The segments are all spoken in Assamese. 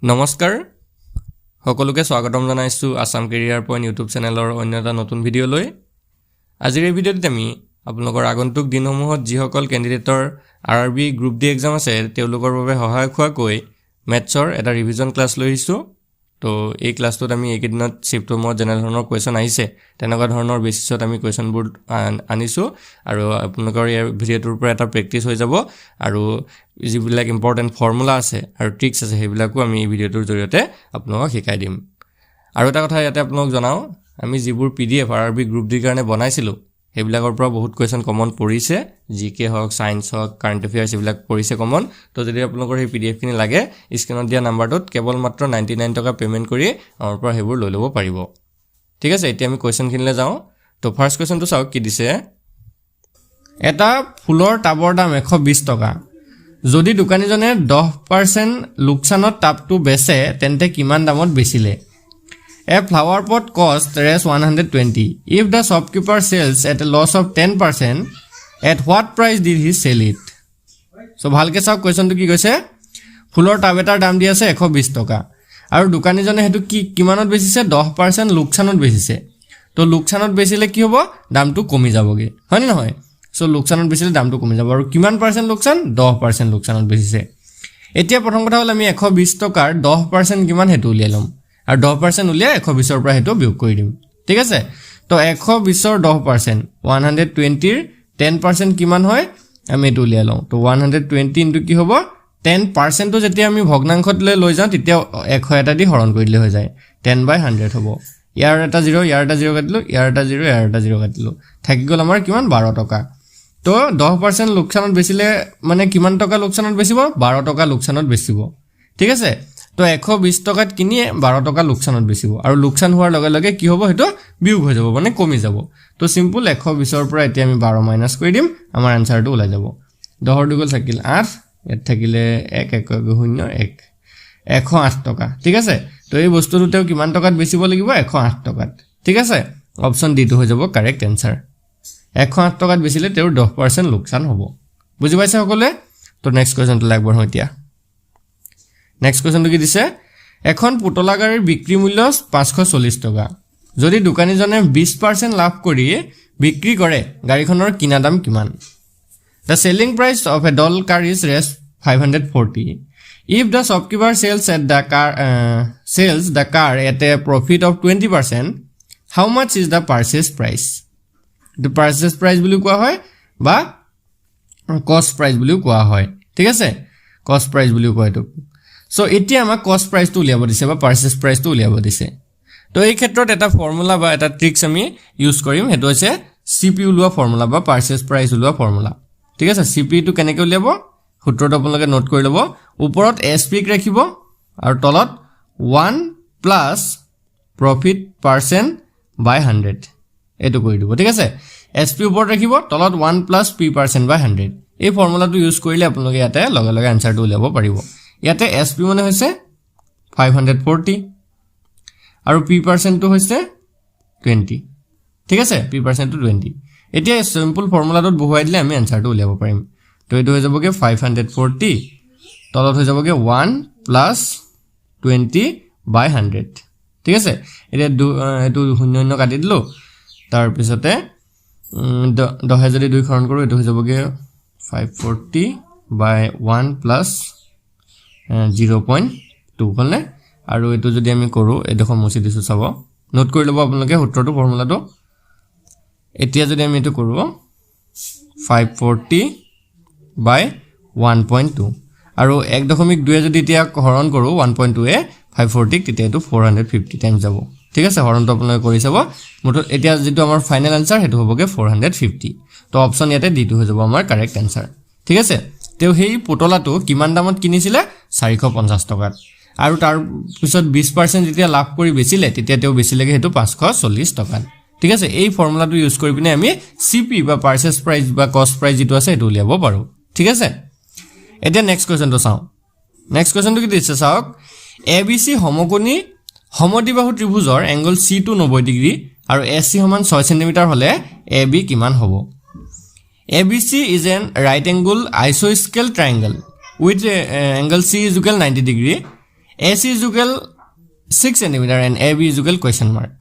নমস্কাৰ সকলোকে স্বাগতম জনাইছো আসাম কেৰিয়াৰ পইণ্ট ইউটিউব চেনেলৰ অন্য এটা নতুন ভিডিঅ' লৈ আজিৰ এই ভিডিঅ'ত আমি আপোনালোকৰ আগন্তুক দিনসমূহত যিসকল কেণ্ডিডেটৰ আৰআৰবি গ্ৰুপ ডি এক্সাম আছে তেওঁলোকৰ বাবে সহায়ক হোৱাকৈ মেথছৰ এটা ৰিভিজন ক্লাছ লৈ আহিছো তো এই ক্লাছটোত আমি এইকেইদিনত শিফ্টমত যেনে ধৰণৰ কোৱেশ্যন আহিছে তেনেকুৱা ধৰণৰ বেচিছত আমি কোৱেশ্যনবোৰ আনিছো আৰু আপোনালোকৰ এই ভিডিঅ'টোৰ পৰা এটা প্ৰেক্টিছ হৈ যাব আৰু যিবিলাক ইম্পৰ্টেণ্ট ফৰ্মুলা আছে আৰু ট্ৰিক্স আছে সেইবিলাকো আমি এই ভিডিঅ'টোৰ জৰিয়তে আপোনালোকক শিকাই দিম আৰু এটা কথা ইয়াতে আপোনালোক জনাও আমি যিবোৰ পিডিএফ আৰআৰবি গ্ৰুপ ডিৰ কাৰণে বনাইছিলো সেইবিলাকৰ পৰা বহুত কোৱেশ্যন কমন পৰিছে জিকে হওক সায়েন্স হওক কাৰেণ্ট এফেয়াৰ্স এইবিলাক পৰিছে কমন তো যদি আপোনালোকৰ এই পিডিএফ খিনি লাগে স্ক্ৰিনত দিয়া নাম্বাৰটোত কেৱল মাত্ৰ 99 টকা পেমেন্ট কৰি আমাৰ পৰা সেইবোৰ লৈ ল'ব পাৰিব ঠিক আছে এতিয়া আমি কোৱেশ্যন খিনিলৈ যাওঁ তো ফাৰ্স্ট কোৱেশ্যনটো চাওক কি দিছে এটা ফুলৰ টাবৰ দাম 120 টকা যদি দোকানীজনে 10% লোকসানত টাবটো বেচে তেন্তে কিমান দামত বেচিলে A flower pot cost Rs 120. If the shopkeeper sells at a loss of 10%, at what price did he sell it? So, ভালকে চাওক কোৱেশ্যনটো কি কৈছে ফুলৰ টাব এটাৰ দাম দি আছে 120 টকা আৰু দোকানীজনে হেতু কিমানত বেচিছে 10% লোকসানত বেচিছে তো লোকসানত বেচিলে কি হ'ব দামটো কমি যাবগে হয় নে নহয় সো লোকসানত বেচিলে দামটো কমি যাব আৰু কিমান পাৰ্সেন্ট লোকসান 10% লোকসানত বেচিছে এতিয়া প্ৰথম কথা হ'ল আমি 120 টকাৰ 10% কিমান হেতু উলিয়াই লম আৰু 10% উলিয়াই 120 ৰ পৰা হেতু বিয়োগ কৰি দিম ঠিক আছে তো 120 ৰ 10% 120 ৰ 10% কিমান হয় আমি এটো উলিয়াই লওঁ তো 120 ইনটু কি হ'ব 10% তো যেতিয়া আমি ভগ্নাংশত লৈ যাওঁ তেতিয়া 100 এটা দি হৰণ কৰি দিলে হৈ যায় 10/100 হ'ব ইয়াৰ এটা 0 ইয়াৰ এটা 0 কাটিলো ইয়াৰ এটা 0 ইয়াৰ এটা 0 কাটিলো থাকি গল আমাৰ কিমান 12 টকা তো 10% লোকসানত বেচিলে মানে কিমান টকা লোকসানত বেচিব 12 টকা লোকসানত বেচিব ঠিক আছে তো 120 টকাত কিনি 12 টকা লোকসানত বেচিব আৰু লোকসান হোৱাৰ লগে লগে কি হ'ব হেতু বিয়োগ হৈ যাব মানে কমি যাব তো সিম্পল 120 ৰ পৰা এতিয়া আমি 12 মাইনাস কৰি দিম আমাৰ আনসাৰটো ওলাই যাব 10 ৰ দুগুণ থাকিল 8 ইয়াত থাকিলে 1 1 0 1 108 টকা ঠিক আছে তো এই বস্তুটোতেও কিমান টকাত বেচিব লাগিব 108 টকাত ঠিক আছে অপচন ডি টো হৈ যাব কাৰেক্ট আনসাৰ 108 টকাত বেচিলে তেও 10% লোকসান হ'ব বুজি পাইছে সকলে তো নেক্সট কোৱেশ্যনটো লাগবৰ হয় নেক্সট কোৱেশ্যনটো কি দিছে এখন পুতলা গাড়ীৰ বিক্ৰী মূল্য 540 টকা যদি দোকানীজনে 20% লাভ কৰি বিক্ৰী কৰে গাড়ীখনৰ কিনা দাম কিমান The selling price of a doll car is Rs 540 if the shopkeeper sells the car at a profit of 20% how much is the purchase price the purchase price বুলি কোৱা হয় বা cost price বুলি কোৱা হয় ঠিক আছে cost price বুলি কোৱা এটো সো এতিয়া আমাক কস্ট প্ৰাইস টো উলিয়াব দিছে বা পাৰচেজ প্ৰাইস টো উলিয়াব দিছে তো এই ক্ষেত্ৰত এটা ফৰ্মুলা বা এটা ট্ৰিক্স আমি ইউজ কৰিম হেতু হৈছে সিপি উলোৱা ফৰ্মুলা বা পাৰচেজ প্ৰাইস উলোৱা ফৰ্মুলা ঠিক আছে সিপি টো কেনেকৈ উলিয়াব সূত্ৰটো আপোনালোকে নোট কৰি ল'ব ওপৰত এসপি ক ৰাখিব আৰু তলত 1 প্লাস প্ৰফিট পাৰসেন্ট বাই 100 এটো কৰি দিব ঠিক আছে এসপি ওপৰত ৰাখিব তলত 1 প্লাস পি পাৰসেন্ট বাই 100 এই ফৰ্মুলাটো ইউজ কৰিলে আপোনালোকে ইয়াতে লগে লগে আনসাৰটো উলিয়াব পাৰিব ইয়াতে SP মানে হৈছে 540 আৰু P% টো হৈছে 20 ঠিক আছে P% টো 20 এতিয়া সিম্পল ফৰ্মুলাটোত বহুৱাই দিলে আমি আনসাৰটো উলিয়াব পাৰিম তো এটো হৈ যাবগে 540 তলত হৈ যাবগে 1 প্লাস 20/100 ঠিক আছে এতিয়া এটো শূন্য কাটি দিলো তাৰ পিছতে 10 যদি 2 খৰণ কৰো এটো হৈ যাবগে 540/1 প্লাস 0.2 হলনে আৰু এটো যদি আমি কৰো এডোখন মুছি দিছো চাব নোট কৰি লব আপোনালোকে সূত্ৰটো ফৰ্মুলাটো এতিয়া যদি আমি এটো কৰো 540/1.2 আৰু 1.2 যদি এতিয়া হৰণ কৰো 1.2 এ 540 তেতিয়া এটো 450 টাইম যাব ঠিক আছে হৰণটো আপোনালোকে কৰি চাব মুঠত এতিয়া যেটো আমাৰ ফাইনাল আনসাৰ হেতু হ'বগে 450 তো অপচন ইয়াতে ডি2 হৈ যাব আমাৰ কাৰেক্ট আনসাৰ ঠিক আছে তেও হেই পুতলাটো কিমান দামত কিনিছিলে 450 টকাত আৰু তাৰ পিছত 20% যেতিয়া লাভ কৰি বেচিলে তেতিয়া তেও বেচিলেগে হেতু 540 টকাত ঠিক আছে এই ফৰ্মুলাটো ইউজ কৰি পিনে আমি সিপি বা পাৰচেজ প্ৰাইস বা কস্ট প্ৰাইস যেটো আছে এটো উলিয়াব পাৰো ঠিক আছে এতিয়া নেক্সট কোৱেশ্যনটো চাও নেক্সট কোৱেশ্যনটো কি দিছে চাওক ABC সমকোণী সমদ্বিবাহু ত্ৰিভুজৰ এংগল C টো 90 ডিগ্ৰী আৰু AC সমান 6 সেন্টিমিটাৰ হলে AB কিমান হ'ব ABC is an right angle isosceles triangle with angle C is equal 90 degree AC is equal 6 cm and AB is equal question mark.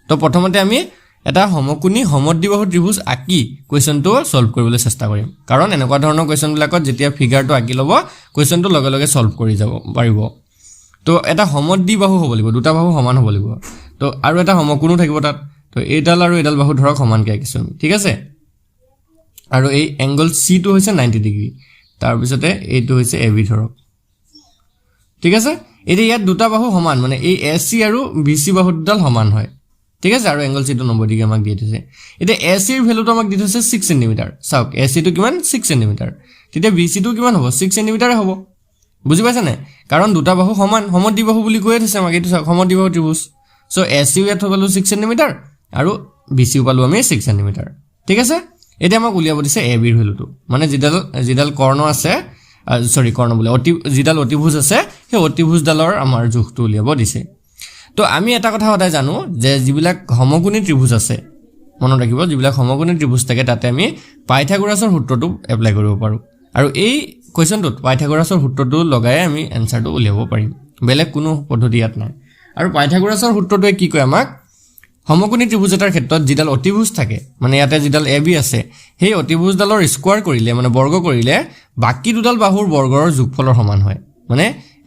তো প্ৰথমতে আমি এটা সমকোণী সমদ্বিবাহু ত্ৰিভুজ আঁকি কোৱেশ্চনটো সলভ কৰিবলৈ চেষ্টা কৰিম কাৰণ এনেকুৱা ধৰণৰ কোৱেশ্চনবিলাকত যেতিয়া ফিগাৰটো আঁকি ল'ব কোৱেশ্চনটো লগে লগে সলভ কৰি যাব পাৰিব তো এটা সমদ্বিবাহু হ'ব লাগিব দুটা বাহু সমান হ'ব লাগিব তো আৰু এটা সমকোণো থাকিব তাত তো এইডাল আৰু এইডাল বাহু ধৰক সমানকৈ আঁকিছো আমি ঠিক আছে আৰু এই এংগল সি টো হৈছে 90 ডিগ্ৰী তাৰ পিছতে এইটো হৈছে এবি ধৰক ঠিক আছে এতিয়া ইয়াত দুটা বাহু সমান মানে এই এসি আৰু বিসি বাহু দুডাল সমান হয় ঠিক আছে আৰু এংগল সি টো 90 ডিগ্ৰী আমাক দি দিছে এতিয়া এসি এর ভ্যালুটো আমাক দি দিছে 6 cm চাওক এসি টো কিমান 6 cm তেতিয়া বিসি টো কিমান হ'ব 6 cm হ'ব বুজি পাইছা নে কাৰণ দুটা বাহু সমান সমদ্বিবাহু বুলি কৈয়ে দিছে আমাক এইটো চাওক সমদ্বিবাহু ত্ৰিভুজ সো এসি ইয়াত পালো 6 cm আৰু বিসি পালো আমি 6 cm ঠিক আছে এটা আমাক উলিয়াব দিছে এবি এর ভ্যালুটো মানে জিডাল কৰ্ণ আছে সৰি কৰ্ণ বলে জিডাল অতিভুজ আছে সেই অতিভুজ ডালৰ আমাৰ জোখটো উলিয়াব দিছে তো আমি এটা কথা সদায় জানো যে যিবিলাক সমকোণী ত্ৰিভুজ আছে মনত ৰাখিব যিবিলাক সমকোণী ত্ৰিভুজ থাকে তাতে আমি পাইথাগোৰাছৰ সূত্ৰটো এপ্লাই কৰিব পাৰো আৰু এই কোৱেশ্চনটোত পাইথাগোৰাছৰ সূত্ৰটো লগাই আমি এনসাৰটো উলিয়াব পাৰিম বেলেগ কোনো পদ্ধতি ইয়াত নাই আৰু পাইথাগোৰাছৰ সূত্ৰটোৱে কি কয় আমাক সমকোণী ত্ৰিভুজ এটাৰ ক্ষেত্ৰত যিডাল অতিভুজ থাকে মানে ইয়াতে যিডাল এবি আছে সেই অতিভুজ ডালৰ স্কয়াৰ কৰিলে মানে বৰ্গ কৰিলে বাকি দুডাল বাহুৰ বৰ্গৰ যোগফলৰ সমান হয় মানে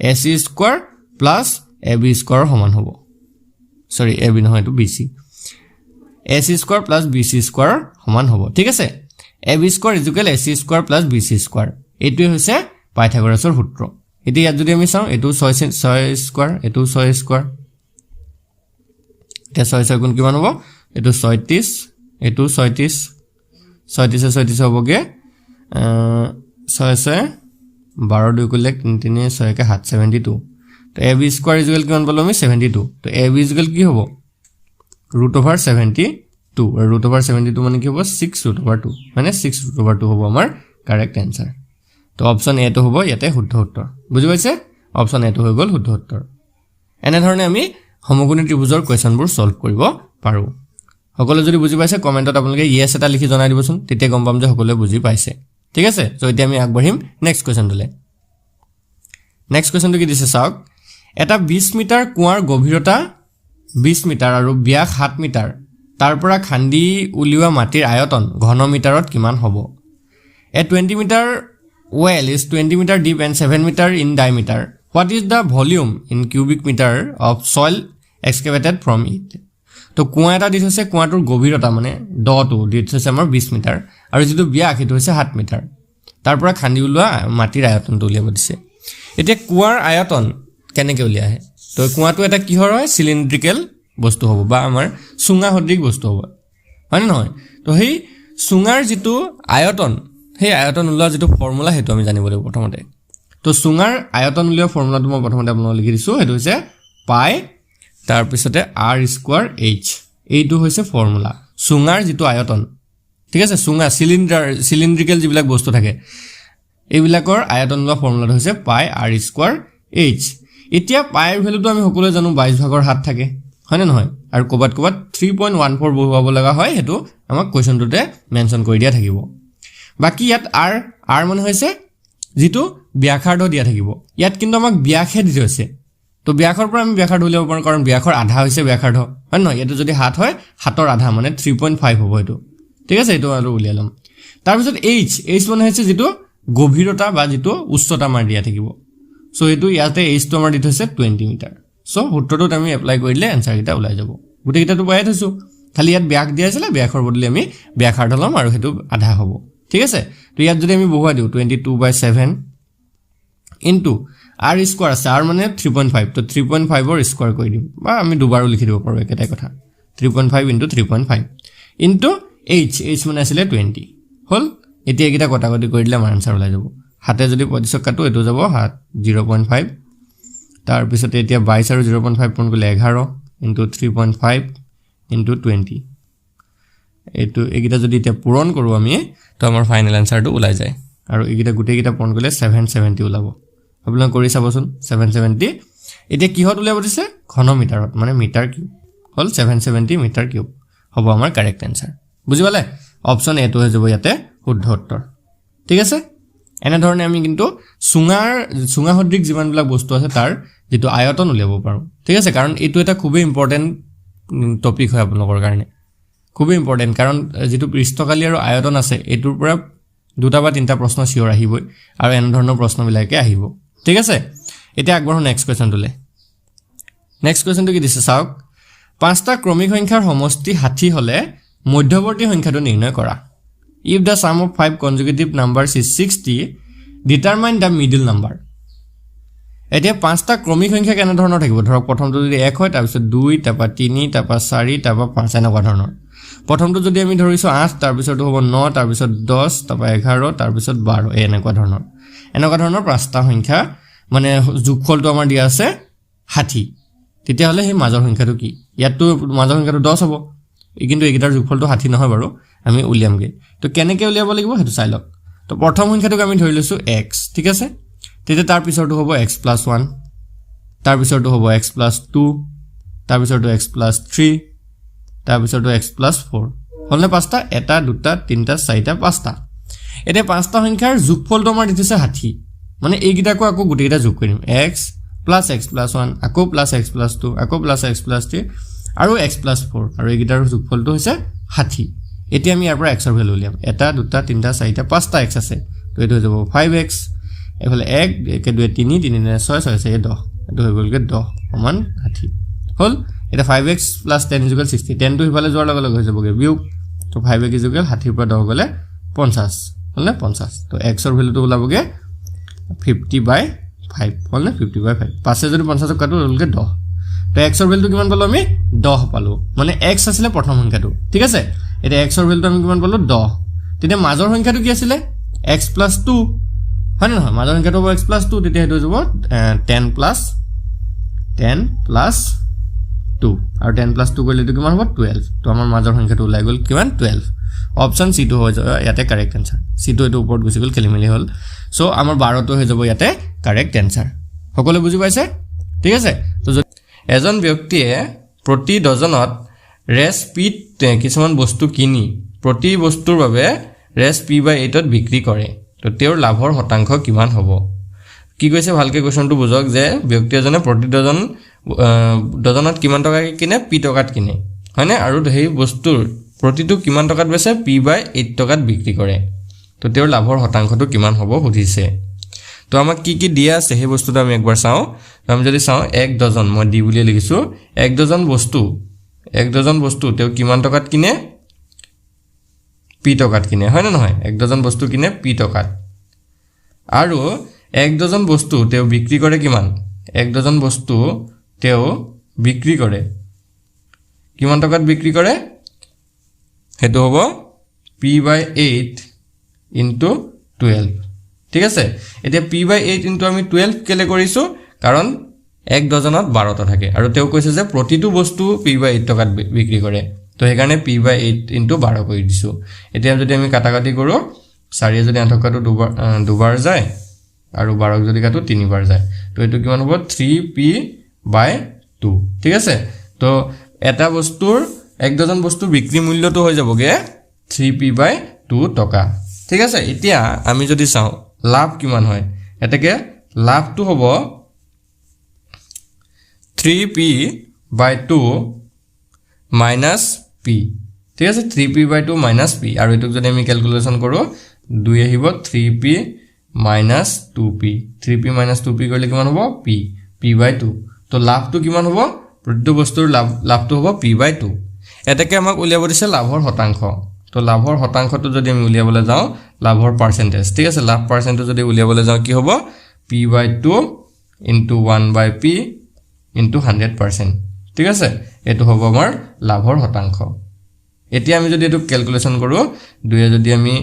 AC square plus AB square সমান হ'ব সৰি এবি নহয় এটো BC AC square plus BC square সমান হ'ব ঠিক আছে AB square equal AC square plus BC square এইটোৱে হৈছে পাইথাগোৰাছৰ সূত্ৰ এতিয়া ইয়াত যদি আমি চাওঁ এটো 6 স্কয়াৰ এটো 6 স্কয়াৰ এটা 6 গুণ কিমান হ'ব এটো 36 এটো 36 36 36 হ'বগে 6 12 2 কৰিলে 3 6 কে 72 তো এবি স্কয়াৰ ইকুৱেল কিমান পালো আমি 72 তো এবি ইকুৱেল কি হ'ব √72 √72 মানে কি হ'ব 6√2 মানে 6√2 হ'ব আমাৰ কাৰেক্ট আনসাৰ তো অপচন এ টো হ'ব ইয়াতে শুদ্ধ উত্তৰ বুজি পাইছে অপচন এ টো হৈ গ'ল শুদ্ধ উত্তৰ এনে ধৰণে আমি সমকোণী ত্ৰিভুজৰ কোৱেশ্চনবোৰ সলভ কৰিব পাৰো সকলো যদি বুজি পাইছে কমেন্টত আপোনালোকে ইয়েস এটা লিখি জনাই দিবচোন তেতিয়া গম পাম যে সকলোৱে বুজি পাইছে ঠিক আছে সো এতিয়া আমি আগবাঢ়িম নেক্সট কোৱেশ্চনটোলে নেক্সট কোৱেশ্চনটো কি দিছে চাওক এটা 20 মিটাৰ কুৱাৰ গভীৰতা 20 মিটাৰ আৰু ব্যাস 7 মিটাৰ তাৰ পৰা খান্দি উলিওৱা মাটিৰ আয়তন ঘন মিটাৰত কিমান হ'ব এ 20 metre well is 20 meter deep and 7 meter in diameter what is the volume in cubic meter of soil excavated from it তো কুয়া এটা দিছে কুয়াটোৰ গভীৰতা মানে দটো দিছে আমাৰ 20 মিটাৰ আৰু যেটো ব্যাস এটো হৈছে 7 মিটাৰ তাৰ পৰা খান্দি উলোৱা মাটিৰ আয়তনটো উলিয়াব দিছে এতিয়া কুৱাৰ আয়তন কেনেকৈ উলিয়া আহে তো কুৱাটো এটা কিহৰ হয় সিলিন্ড্ৰিকেল বস্তু হ'ব বা আমাৰ সুঙা সদৃশ বস্তু হ'ব হয় নহয় তো সেই সুঙাৰ যেটো আয়তন সেই আয়তন উলোৱা যেটো ফৰ্মুলা হেতু আমি জানিব লাগিব প্ৰথমতে তো সুঙাৰ আয়তন উলিওৱা ফৰ্মুলাটো মই প্ৰথমতে আপোনাক লিখি দিছো হেতু হৈছে পাই তাৰ পিছতে r স্কয়াৰ h এইটো হৈছে ফৰ্মুলা সুঙাৰ যেটো আয়তন ঠিক আছে সুঙা সিলিন্ড্ৰিকেল যিবিলাক বস্তু থাকে এইবিলাকৰ আয়তন উলোৱা ফৰ্মুলাটো হৈছে পাই r স্কয়াৰ h এতিয়া পাইৰ ভ্যালুটো আমি সকলোৱে জানো 22 ভাগৰ 7 থাকে হয় না নহয় আৰু কবাত 3.14 বহুৱাব লগা হয় হেতু আমাক কোৱেশ্চনটোতে মেনশন কৰি দিয়া থাকিব বাকি ইয়াত r মানে হৈছে যেটো ব্যাসাৰ্ধ দিয়া থাকিব ইয়াত কিন্তু আমাক ব্যাসহে দি হৈছে তো ব্যাসৰ পৰা আমি ব্যাসাৰ্ধ উলিয়াব পাৰো কাৰণ ব্যাসৰ আধা হৈছে ব্যাসাৰ্ধ হয় নহয় এটো যদি 7 হয় 7ৰ আধা মানে 3.5 হ'ব এটো ঠিক আছে এটো আৰু উলিয়ালাম তাৰ পিছত h মানে হৈছে যেটো গভীৰতা বা যেটো উচ্চতা মাৰ দিয়া থাকিব সো এটো ইয়াতে h টো আমাৰ দি হৈছে 20 মিটাৰ সো সূত্ৰটোত আমি এপ্লাই কৰিলে আনসাৰ কিটা ওলাই যাব গুটেকিটাটো পাই থৈছো খালি ইয়াত ব্যাস দিয়া আছিল ব্যাসৰ বদলি আমি ব্যাসাৰ্ধ লম আৰু হেতু আধা হ'ব ঠিক আছে তো ইয়াত যদি আমি বহুৱা দিও 22/7 ইনটু r স্কয়াৰ আছে r মানে 3.5 তো 3.5 ৰ স্কয়াৰ কৰি দিম বা আমি দুবাৰো লিখি দিব পাৰো একেটা কথা 3.5 ইনটু 3.5 ইনটু h মানে আছিল 20 হল এতিয়া একিটা কটাকটি কৰি দিলে আমাৰ আনসাৰ ওলাই যাব হাতে যদি 25 কাটো এটো যাব 0.5 তাৰ পিছতে এতিয়া 22 আৰু 0.5 পূৰণ কৰিলে 11 ইনটু 3.5 ইনটু 20 এটো একিটা যদি এতিয়া পূৰণ কৰো আমি তো আমাৰ ফাইনাল আনসাৰটো ওলাই যায় আৰু একিটা গুটেকিটা পূৰণ কৰিলে 770 ওলাব আপোনাক কৰি চাবচোন 770 এতিয়া কিহত উলিয়াব দিছে ঘন মিটাৰত মানে মিটাৰ কিউব হল 770 মিটাৰ কিউব হ'ব আমাৰ কাৰেক্ট আনসাৰ বুজি পালে অপচন এ টো হৈ যাব ইয়াতে শুদ্ধ উত্তৰ ঠিক আছে এনে ধৰণে আমি কিন্তু চুঙা সদৃশ যিমানবিলাক বস্তু আছে তাৰ যেটো আয়তন উলিয়াব পাৰো ঠিক আছে কাৰণ এটো এটা খুবই ইম্পৰ্টেন্ট টপিক হয় আপোনালোকৰ কাৰণে খুবই ইম্পৰ্টেন্ট কাৰণ যেটো পৃষ্ঠকালি আৰু আয়তন আছে এটোৰ পৰা দুটা বা তিনটা প্ৰশ্ন সিওৰ আহিবই আৰু এনে ধৰণৰ প্ৰশ্নবিলাকে আহিব ঠিক আছে এতিয়া আগবঢ়ো নেক্সট কোৱেশ্চনটোলে নেক্সট কোৱেশ্চনটো কি দিছে চাওক পাঁচটা ক্ৰমিক সংখ্যাৰ সমষ্টি 60 হলে মধ্যৱৰ্তী সংখ্যাটো নিৰ্ণয় কৰা if the sum of 5 consecutive numbers is 60 determine the middle number এতিয়া পাঁচটা ক্ৰমিক সংখ্যা কেনে ধৰণৰ থাকিব ধৰক প্ৰথমটো যদি 1 হয় তাৰ পিছত 2 তাৰপা 3 তাৰপা 4 তাৰপা 5 এনেকুৱা ধৰণৰ প্ৰথমটো যদি আমি ধৰিছো 8 তাৰ পিছত হ'ব 9 তাৰ পিছত 10 তাৰপা 11 তাৰ পিছত 12 এনেকুৱা ধৰণৰ পাঁচটা সংখ্যা মানে যোগফলটো আমাৰ দিয়া আছে 60 তেতিয়া হলে সেই মাজৰ সংখ্যাটো কি ইয়াতো মাজৰ সংখ্যাটো 10 হ'ব কিন্তু এইকেইটাৰ যোগফলটো 60 নহয় বাৰু আমি উলিয়ামগে তো কেনেকৈ উলিয়াব লাগিব হেতু চাই লওক তো প্ৰথম সংখ্যাটোক আমি ধৰি লৈছো x ঠিক আছে তেতিয়া তাৰ পিছৰটো হ'ব x + 1 তাৰ পিছৰটো হ'ব x + 2 তাৰ পিছৰটো x + 3 তাৰ পিছৰটো x + 4 হলনে পাঁচটা এটা দুটা তিনটা চাৰিটা পাঁচটা এতিয়া পাঁচটা সংখ্যাৰ যোগফলটো আমাৰ দিছে 60 মানে এইকেইটাকো আকৌ গুটেইটা যোগ কৰিম x + x + 1 আকৌ + x + 2 আকৌ + x + 3 আৰু x + 4 আৰু এইকেইটাৰ যোগফলটো হৈছে 60 এতিয়া আমি ইয়াৰ পৰা x ৰ ভ্যালু উলিয়াম এটা দুটা তিনটা চাৰিটা পাঁচটা x আছে তো এটো হৈ যাব 5x এফালে 1 1 2 3 3 6 6 6 10 এটো হৈ গলগে 10 সমান 60 হল এটা 5x + 10 = 60 10 টো ইফালে যোৱাৰ লগে লগে হৈ যাবগে বিয়োগ তো 5x = 60 ৰ পৰা 10 গলে 50 হলনে 50 তো x ৰ ভ্যালুটো ওলাবগে 50/5 হলনে 50/5 পাছে যদি 50 কাটো হলগে 10 তো x ৰ ভ্যালুটো কিমান পালো আমি 10 পালো মানে x আছিল প্ৰথম সংখ্যাটো ঠিক আছে এটা x ৰ ভ্যালুটো আমি কিমান পালো 10 তেতিয়া মাজৰ সংখ্যাটো কি আছিল x + 2 হয় না নহয় মাজৰ সংখ্যাটো হ'ব x + 2 তেতিয়া হেতু যাব 10 + 2 আৰু 10 + 2 কৰিলে তো কিমান হ'ব 12 তো আমাৰ মাজৰ সংখ্যাটো ওলাই গল কিমান 12 অপচন C টো হৈ যাব ইয়াতে কাৰেক্ট আনসাৰ C টো এটো ওপৰত গুছি গল খেলিমেলি হল সো আমাৰ 12 টো হৈ যাব ইয়াতে কাৰেক্ট আনসাৰ সকলো বুজি পাইছে ঠিক আছে তো এজন ব্যক্তিয়ে প্ৰতি ডজনত ৰেস পি কিছুমান বস্তু কিনি প্ৰতি বস্তুৰ বাবে ৰেস p/8 ত বিক্ৰী কৰে তো তেওঁৰ লাভৰ শতাংশ কিমান হ'ব কি কৈছে ভালকে কোৱেশ্চনটো বুজক যে ব্যক্তি এজনে প্ৰতি ডজনত কিমান টকাকে কিনে p টকাত কিনে হয়নে আৰু সেই বস্তুৰ প্ৰতিটো কিমান টকাত বেচে p/8 টকাত বিক্ৰী কৰে তো তেওঁৰ লাভৰ শতাংশটো কিমান হ'ব সুধিছে তো আমাক কি দিয়া আছে সেই বস্তুটো আমি একবাৰ চাও আমি যদি চাও 1 ডজন মই দি বুলি লিখিছো 1 ডজন বস্তু তেও কিমান টকাত কিনে p টকাত কিনে হয় না নহয় 1 ডজন বস্তু কিনে p টকাত আৰু 1 ডজন বস্তু তেও বিক্ৰী কৰে কিমান 1 ডজন বস্তু তেও বিক্ৰী কৰে কিমান টকাত বিক্ৰী কৰে হেতু হ'ব p/8 * 12 ঠিক আছে এতিয়া p/8 * আমি 12 কেলে কৰিছো কাৰণ 1 ডজনত 12টা থাকে আৰু তেও কৈছে যে প্ৰতিটো বস্তু p/8 টকাত বিক্ৰী কৰে তো হেকাৰণে p/8 * 12 কৰি দিছো এতিয়া যদি আমি কাটাকাটি কৰো 4 যদি আঠকাটো দুবাৰ যায় আৰু 12 যদি কাটো তিনিবাৰ যায় তো এটো কিমান হ'ব 3p/2 ঠিক আছে তো এটা বস্তুৰ 1 ডজন বস্তু বিক্ৰী মূল্যটো হৈ যাবগে 3p/2 টকা ঠিক আছে এতিয়া আমি যদি চাও লাভ কিমান হয় এটাকে লাভটো হ'ব 3p/2 - p ঠিক আছে 3p/2 - p আৰু এটুক যদি আমি ক্যালকুলেশন কৰো 2 আহিব 3p - 2p 3p - 2p কৰিলে কিমান হ'ব p/2 তো লাভটো কিমান হ'ব প্ৰতিটো বস্তুৰ লাভটো হ'ব p/2 এটাকে আমাক উলিয়াব দিছে লাভৰ শতাংশ তো লাভৰ শতাংশটো যদি আমি উলিয়াবলৈ যাও লাভৰ পাৰ্সেন্টেজ ঠিক আছে লাভ পাৰ্সেন্টেজ যদি উলিয়াবলৈ যাও কি হ'ব p/2 * 1/p * 100% ঠিক আছে এটো হ'ব আমাৰ লাভৰ শতাংশ এতিয়া আমি যদি এটো ক্যালকুলেশন কৰো 2 যদি আমি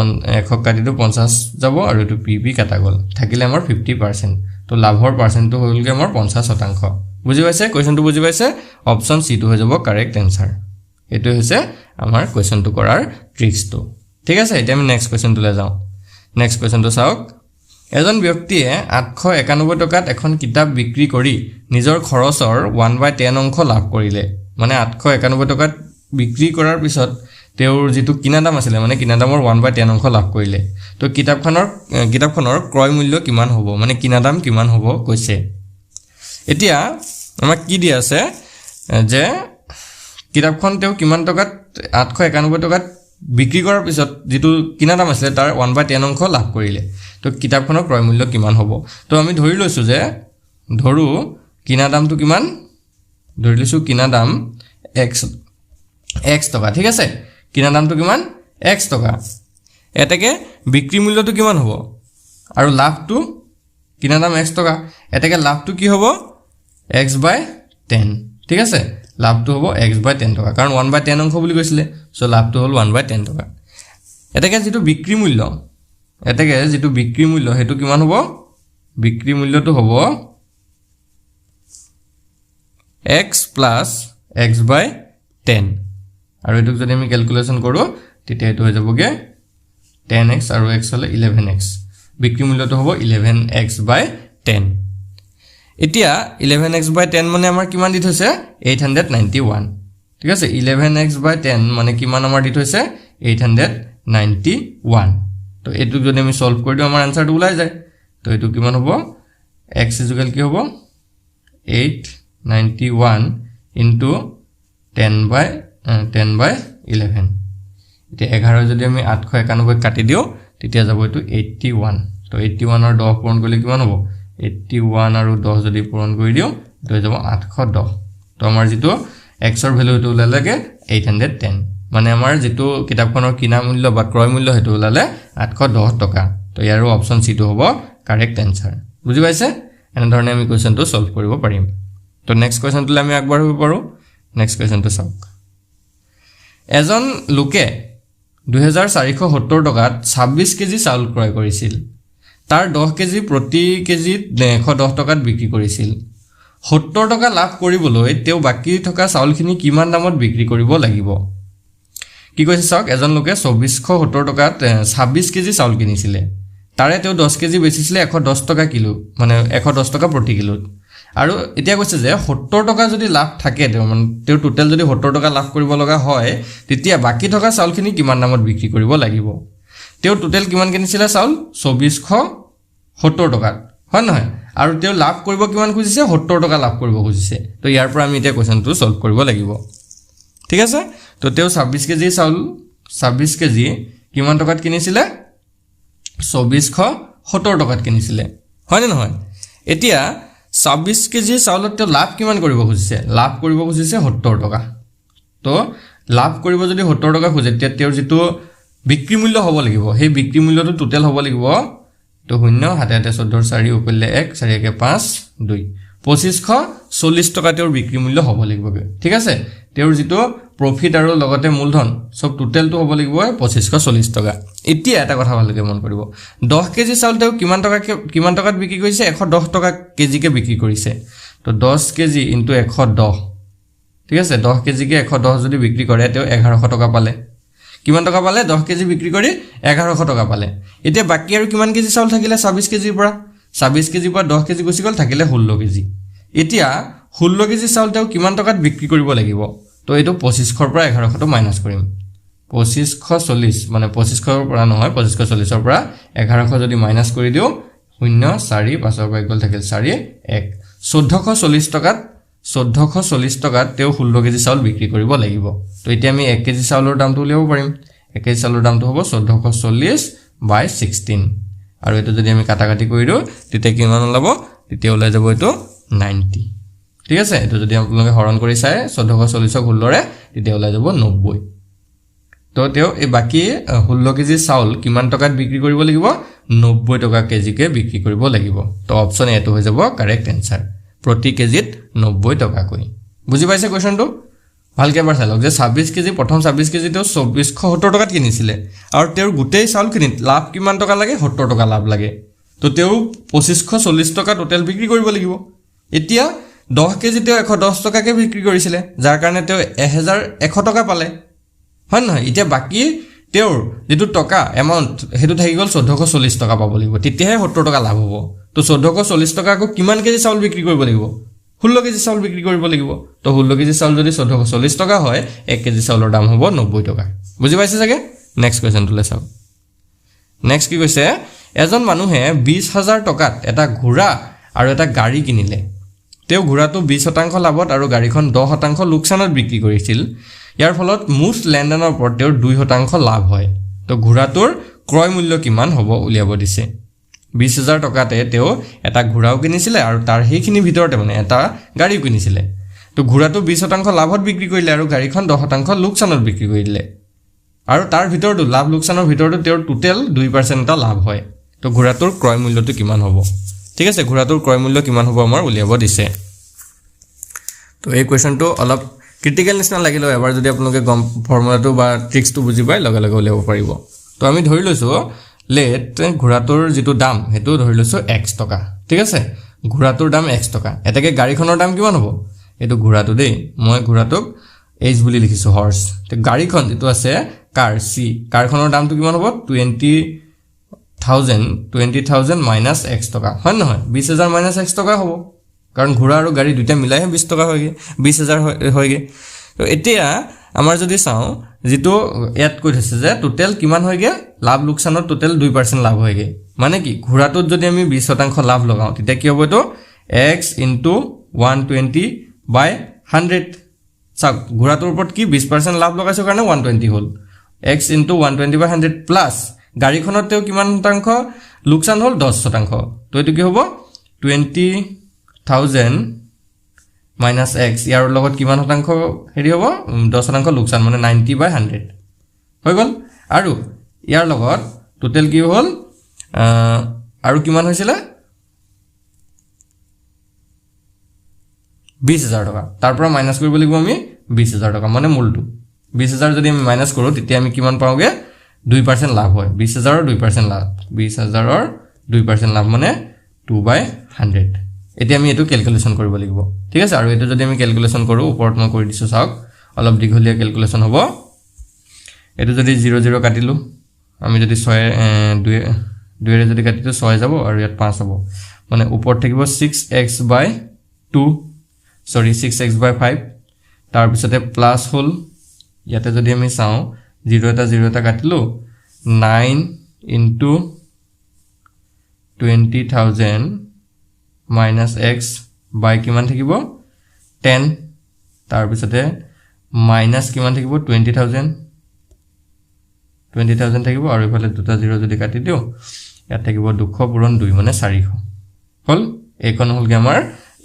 1 কাটি দিও 50 যাব আৰু এটো p কাটা গল থাকিলে আমাৰ 50% তো লাভৰ পাৰ্সেন্টটো হলগে আমাৰ 50% বুজি পাইছে কোৱেশ্চনটো বুজি পাইছে অপচন C টো হৈ যাব কাৰেক্ট আনসাৰ এটো হৈছে আমাৰ কোৱেশ্চনটো কৰাৰ ট্ৰিক্সটো ঠিক আছে এতিয়া আমি নেক্সট কোৱেশ্চনটোলৈ যাও নেক্সট কোৱেশ্চনটো চাওক এজন ব্যক্তিয়ে 891 টকাত এখন কিতাপ বিক্ৰী কৰি নিজৰ খৰচৰ 1/10 অংশ লাভ কৰিলে মানে 891 টকাত বিক্ৰী কৰাৰ পিছত তেওঁৰ যেটো কিনা দাম আছিল মানে কিনা দামৰ 1/10 অংশ লাভ কৰিলে তো কিতাপখনৰ ক্ৰয় মূল্য কিমান হ'ব মানে কিনা দাম কিমান হ'ব কৈছে এতিয়া আমাক কি দিয়া আছে যে কিতাপখন তেওঁ কিমান টকাত 891 টকাত বিক্ৰী কৰাৰ পিছত যেটো কিনা দাম আছিল তাৰ 1/10 অংশ লাভ কৰিলে তো কিতাপখনৰ ক্ৰয় মূল্য কিমান হ'ব তো আমি ধৰি লৈছো যে ধৰু কিনা দামটো কিমান ধৰি লৈছো কিনা দাম x টকা ঠিক আছে কিনা দামটো কিমান x টকা এটাকে বিক্ৰী মূল্যটো কিমান হ'ব আৰু লাভটো কিনা দাম x টকা এটাকে লাভটো কি হ'ব x/10 ঠিক আছে লাভটো হ'ব x/10 টকা কাৰণ 1/10 অংশ বুলি কৈছিলে সো লাভটো হ'ল 1/10 টকা এটাকে যেটো বিক্ৰী মূল্য হেতু কিমান হ'ব বিক্ৰী মূল্যটো হ'ব x + x/10 আৰু এটুক যদি আমি ক্যালকুলেশন কৰো তেতিয়া এটো হৈ যাবগে 10x আৰু x হলে 11x বিক্ৰী মূল্যটো হ'ব 11x/10 এতিয়া 11x/10 মানে আমাৰ কিমান দিত হৈছে 891 ঠিক আছে 11x/10 মানে কিমান আমাৰ দিত হৈছে 891 তো এটু যদি আমি সলভ কৰি দিও আমাৰ আনসাৰটো ওলাই যায় তো এটু কিমান হ'ব x কি হ'ব 891 into 10/11 এতিয়া 11 যদি আমি 891 কাটি দিও তেতিয়া যাব এটু 81 তো 81 আৰু 10 পূৰণ কৰিলে কিমান হ'ব 81 আৰু 10 যদি পূৰণ কৰি দিও তো হৈ যাব 810 তো আমাৰ যেটো x ৰ ভ্যালুটো ওলালেগে 810 মানে আমাৰ যেটো কিতাপখনৰ কিনা মূল্য বা ক্ৰয় মূল্য হেতু ওলালে 810 টকা তো ইয়াৰো অপচন সি টো হ'ব কাৰেক্ট आंसर বুজি পাইছে এনে ধৰণে আমি কোৱেশ্চনটো সলভ কৰিব পাৰিম তো নেক্সট কোৱেশ্চনটো আমি আগবাঢ়িব পাৰো নেক্সট কোৱেশ্চনটো চাওক এজন লোকে 2470 টকাত 26 কেজি চাউল ক্ৰয় কৰিছিল তাৰ 10 কেজি প্ৰতি কেজিত 110 টকাত বিক্ৰী কৰিছিল 70 টকা লাভ কৰিবলৈ তেও বাকি থকা চাউলখিনি কিমান দামত বিক্ৰী কৰিব লাগিব কি কৈছে চাওক এজন লোকে 2470 টকাত 26 কেজি চাউল কিনিছিলে তাৰে তেও 10 কেজি বেচিছিলে 110 টকা কিলো মানে 110 টকা প্ৰতি কিলোত আৰু এতিয়া কৈছে যে 70 টকা যদি লাভ থাকে তেও টোটাল যদি 70 টকা লাভ কৰিব লগা হয় তেতিয়া বাকি থকা চাউলখিনি কিমান দামত বিক্ৰী কৰিব লাগিব তেও টোটাল কিমান কিনিছিলে চাউল 2470 টকা হয় নহয় আৰু তেও লাভ কৰিব কিমান খুজিছে 70 টকা লাভ কৰিব খুজিছে তো ইয়াৰ পৰা আমি এটা কোৱেশ্চনটো সলভ কৰিব লাগিব ঠিক আছে তো তেও 26 কেজি চাউল 26 কেজি কিমান টকাত কিনিছিলে 2470 টকাত কিনিছিলে হয় নে নহয় এতিয়া 26 কেজি চাউলত তেও লাভ কিমান কৰিব খুজিছে লাভ কৰিব খুজিছে 70 টকা তো লাভ কৰিব যদি 70 টকা খুজে তেতিয়া তেও যেটো বিক্ৰী মূল্য হ'ব লাগিব সেই বিক্ৰী মূল্যটো টোটাল হ'ব লাগিব তো 0 হাতে হাতে 14 4 উপলে 1 4 কে 5 2 2540 টকা তেও বিক্ৰী মূল্য হ'ব লাগিব ঠিক আছে তেও যেটো প্ৰফিট আৰু লগতে মূলধন সব টোটালটো হ'ব লাগিব 2540 টকা এতিয়া এটা কথা ভালকে মন কৰিব 10 কেজি চাউল তেও কিমান টকাত বিক্ৰী কৰিছে 110 টকা কেজিকে বিক্ৰী কৰিছে তো 10 কেজি ইনটু 110 ঠিক আছে 10 কেজিকে 110 যদি বিক্ৰী কৰে তেও 1100 টকা পালে কিমান টকা পালে 10 কেজি বিক্ৰী কৰি 1100 টকা পালে এতিয়া বাকি আৰু কিমান কেজি চাউল থাকিলে 26 কেজিৰ পৰা 26 কেজিৰ পৰা 10 কেজি গুছি গল থাকিলে 16 কেজি এতিয়া 16 কেজি চাউল তেও কিমান টকাত বিক্ৰী কৰিব লাগিব তো এটো 2500 ৰ পৰা 1100 মাইনাস কৰিম 2540 মানে 2500 ৰ পৰা নহয় 2540 ৰ পৰা 1100 যদি মাইনাস কৰি দিও 0 4 5 ৰ পৰা গল থাকিল 4 1 1440 টকাত 1440 টকাত তেও 16 কেজি চাউল বিক্ৰী কৰিব লাগিব তো এতিয়া আমি 1 কেজি চাউলৰ দামটো উলিয়াব পাৰিম 1 কেজি চাউলৰ দামটো হ'ব 1440/16 আৰু এটো যদি আমি কাটাকাটি কৰি দিও তেতিয়া কিমান ওলাব তেতিয়া ওলাই যাব এটো 90 ঠিক আছে এটো যদি আপোনালোকে হৰণ কৰি চাই 1440 ক 16 ৰে তেতিয়া ওলাই যাব 90 তো তেও এই বাকি 16 কেজি চাউল কিমান টকাত বিক্ৰী কৰিব লাগিব 90 টকা কেজিকে বিক্ৰী কৰিব লাগিব তো অপচন এটো হৈ যাব কাৰেক্ট आंसर প্ৰতি কেজিত 90 টকা কই বুজি পাইছে কোৱেশ্চনটো ভালকে এবাৰ চালক যে 26 কেজি প্ৰথম 26 কেজি তেও 2470 টকাত কিনিছিলে আৰু তেও গুটেই চাউল কিনিত লাভ কিমান টকা লাগে 70 টকা লাভ লাগে তো তেও 2540 টকা টোটাল বিক্ৰী কৰিব লাগিব এতিয়া 10 কেজি তেও 110 টকাকে বিক্ৰী কৰিছিলে যাৰ কাৰণে তেও 1100 টকা পালে হয় নহয় এতিয়া বাকি তেও যেটো টকা এমাউন্ট হেতু থাকি গল 1440 টকা পাব লাগিব তেতিয়াহে 70 টকা লাভ হ'ব তো 1440 টকা কো কিমান কেজি চাউল বিক্ৰী কৰিব লাগিব 16 কেজি চাউল বিক্ৰী কৰিব লাগিব তো 16 কেজি চাউল যদি 1440 টকা হয় 1 কেজি চাউলৰ দাম হ'ব 90 টকা বুজি পাইছে চাগে নেক্সট কুৱেশ্যনটোলৈ চাওক নেক্সট কি কৈছে এজন মানুহে 20,000 টকাত এটা ঘোঁৰা আৰু এটা গাড়ী কিনিলে তেওঁ ঘোঁৰাটো 20% লাভত আৰু গাড়ীখন 10% লোকচানত বিক্ৰী কৰিছিল ইয়াৰ ফলত মুঠ লেনদেনৰ ওপৰত তেওঁৰ 2% লাভ হয় তো ঘোঁৰাটোৰ ক্ৰয় মূল্য কিমান হ'ব উলিয়াব দিছে 20,000 টকাতে তেওঁ এটা ঘোঁৰাও কিনিছিলে আৰু তাৰ সেইখিনি ভিতৰতে মানে এটা গাড়ীও কিনিছিলে তো ঘোঁৰাটো 20% লাভত বিক্ৰী কৰিলে আৰু গাড়ীখন 10% লোকচানত বিক্ৰী কৰিলে আৰু তাৰ ভিতৰটো লাভ লোকচানৰ ভিতৰটো তেওঁৰ টোটেল 2% এটা লাভ হয় তো ঘোঁৰাটোৰ ক্ৰয় মূল্যটো কিমান হ'ব ঠিক আছে ঘোঁৰাটোৰ ক্ৰয় মূল্য কিমান হ'ব আমাৰ উলিয়াব দিছে তো এই কুৱেশ্যনটো অলপ ক্ৰিটিকেল নিচিনা লাগিলে এবাৰ যদি আপোনালোকে গম ফৰ্মুলাটো বা ট্ৰিক্সটো বুজি পায় লগে লগে উলিয়াব পাৰিব তো আমি ধৰি লৈছোঁ লেট ঘোঁৰাটোৰ যিটো দাম সেইটো ধৰি লৈছোঁ x টকা ঠিক আছে ঘোঁৰাটোৰ দাম x টকা এটাকে গাড়ীখনৰ দাম কিমান হ'ব এইটো ঘোঁৰাটো দেই মই ঘোঁৰাটোক h বুলি লিখিছোঁ হৰ্চ তো গাড়ীখন যিটো আছে কাৰ c কাৰখনৰ দামটো কিমান হ'ব 20,000 মাইনাছ x টকা হয় নহয় 20,000 মাইনাছ x টকা হ'ব কাৰণ ঘোঁৰা আৰু গাড়ী দুইটা মিলাইহে 20 টকা হয়গে 20,000 হয়গে তো এতিয়া আমাৰ যদি চাওঁ যেটো ইয়াত কৈ থৈছে যে টোটেল কিমান হয়গে লাভ লোকচানৰ টোটেল 2% লাভ হয়গে মানে কি ঘোঁৰাটোত যদি আমি 20% লাভ লগাও তেতিয়া কি হ'ব এটো x * 120/100 চাওক ঘোঁৰাটোৰ ওপৰত কি 20% লাভ লগাইছো কাৰণে 120 হ'ল x * 120/100 প্লাস গাড়ীখনত তেও কিমান শতাংশ লোকচান হ'ল 10% তো এটো কি হ'ব 20,000 minus x ইয়াৰ লগত কিমান শতাংশ হেৰি হ'ব 10% লোকচান মানে 90/100 হৈ গল আৰু ইয়াৰ লগত টোটেল কি হ'ল আৰু কিমান হৈছিল 20,000 টকা তাৰ পৰা মাইনাস কৰিব লাগিব আমি 20,000 টকা মানে মূলটো 20,000 যদি আমি মাইনাস কৰো তেতিয়া আমি কিমান পাওঁগে 2% লাভ হয় 20,000 ৰ 2% লাভ 20,000 ৰ 2% লাভ মানে 2/100 এতিয়া আমি এটো ক্যালকুলেশন কৰিব লাগিব ঠিক আছে আৰু এটো যদি আমি ক্যালকুলেশন কৰো ওপৰত মই কৰি দিছো চাওক অলপ দীঘলীয়া ক্যালকুলেশন হ'ব এটো যদি 0 0 কাটিলো আমি যদি 6 2 ৰে যদি কাটিটো 6 যাব আৰু ইয়াত 5 হ'ব মানে ওপৰত থাকিব 6x/2 সৰি 6x/5 তাৰ পিছতে প্লাস হল ইয়াতে যদি আমি চাও 0 এটা কাটিলো 9 into 20,000 minus x by কিমান থাকিব 10 তাৰ পিছতে minus কিমান থাকিব 20,000 থাকিব আৰু ইফালে দুটা 0 যদি কাটি দিও ইয়াত থাকিব 200 পূৰণ 2 মানে 400 হল এইখন হলগে আমাৰ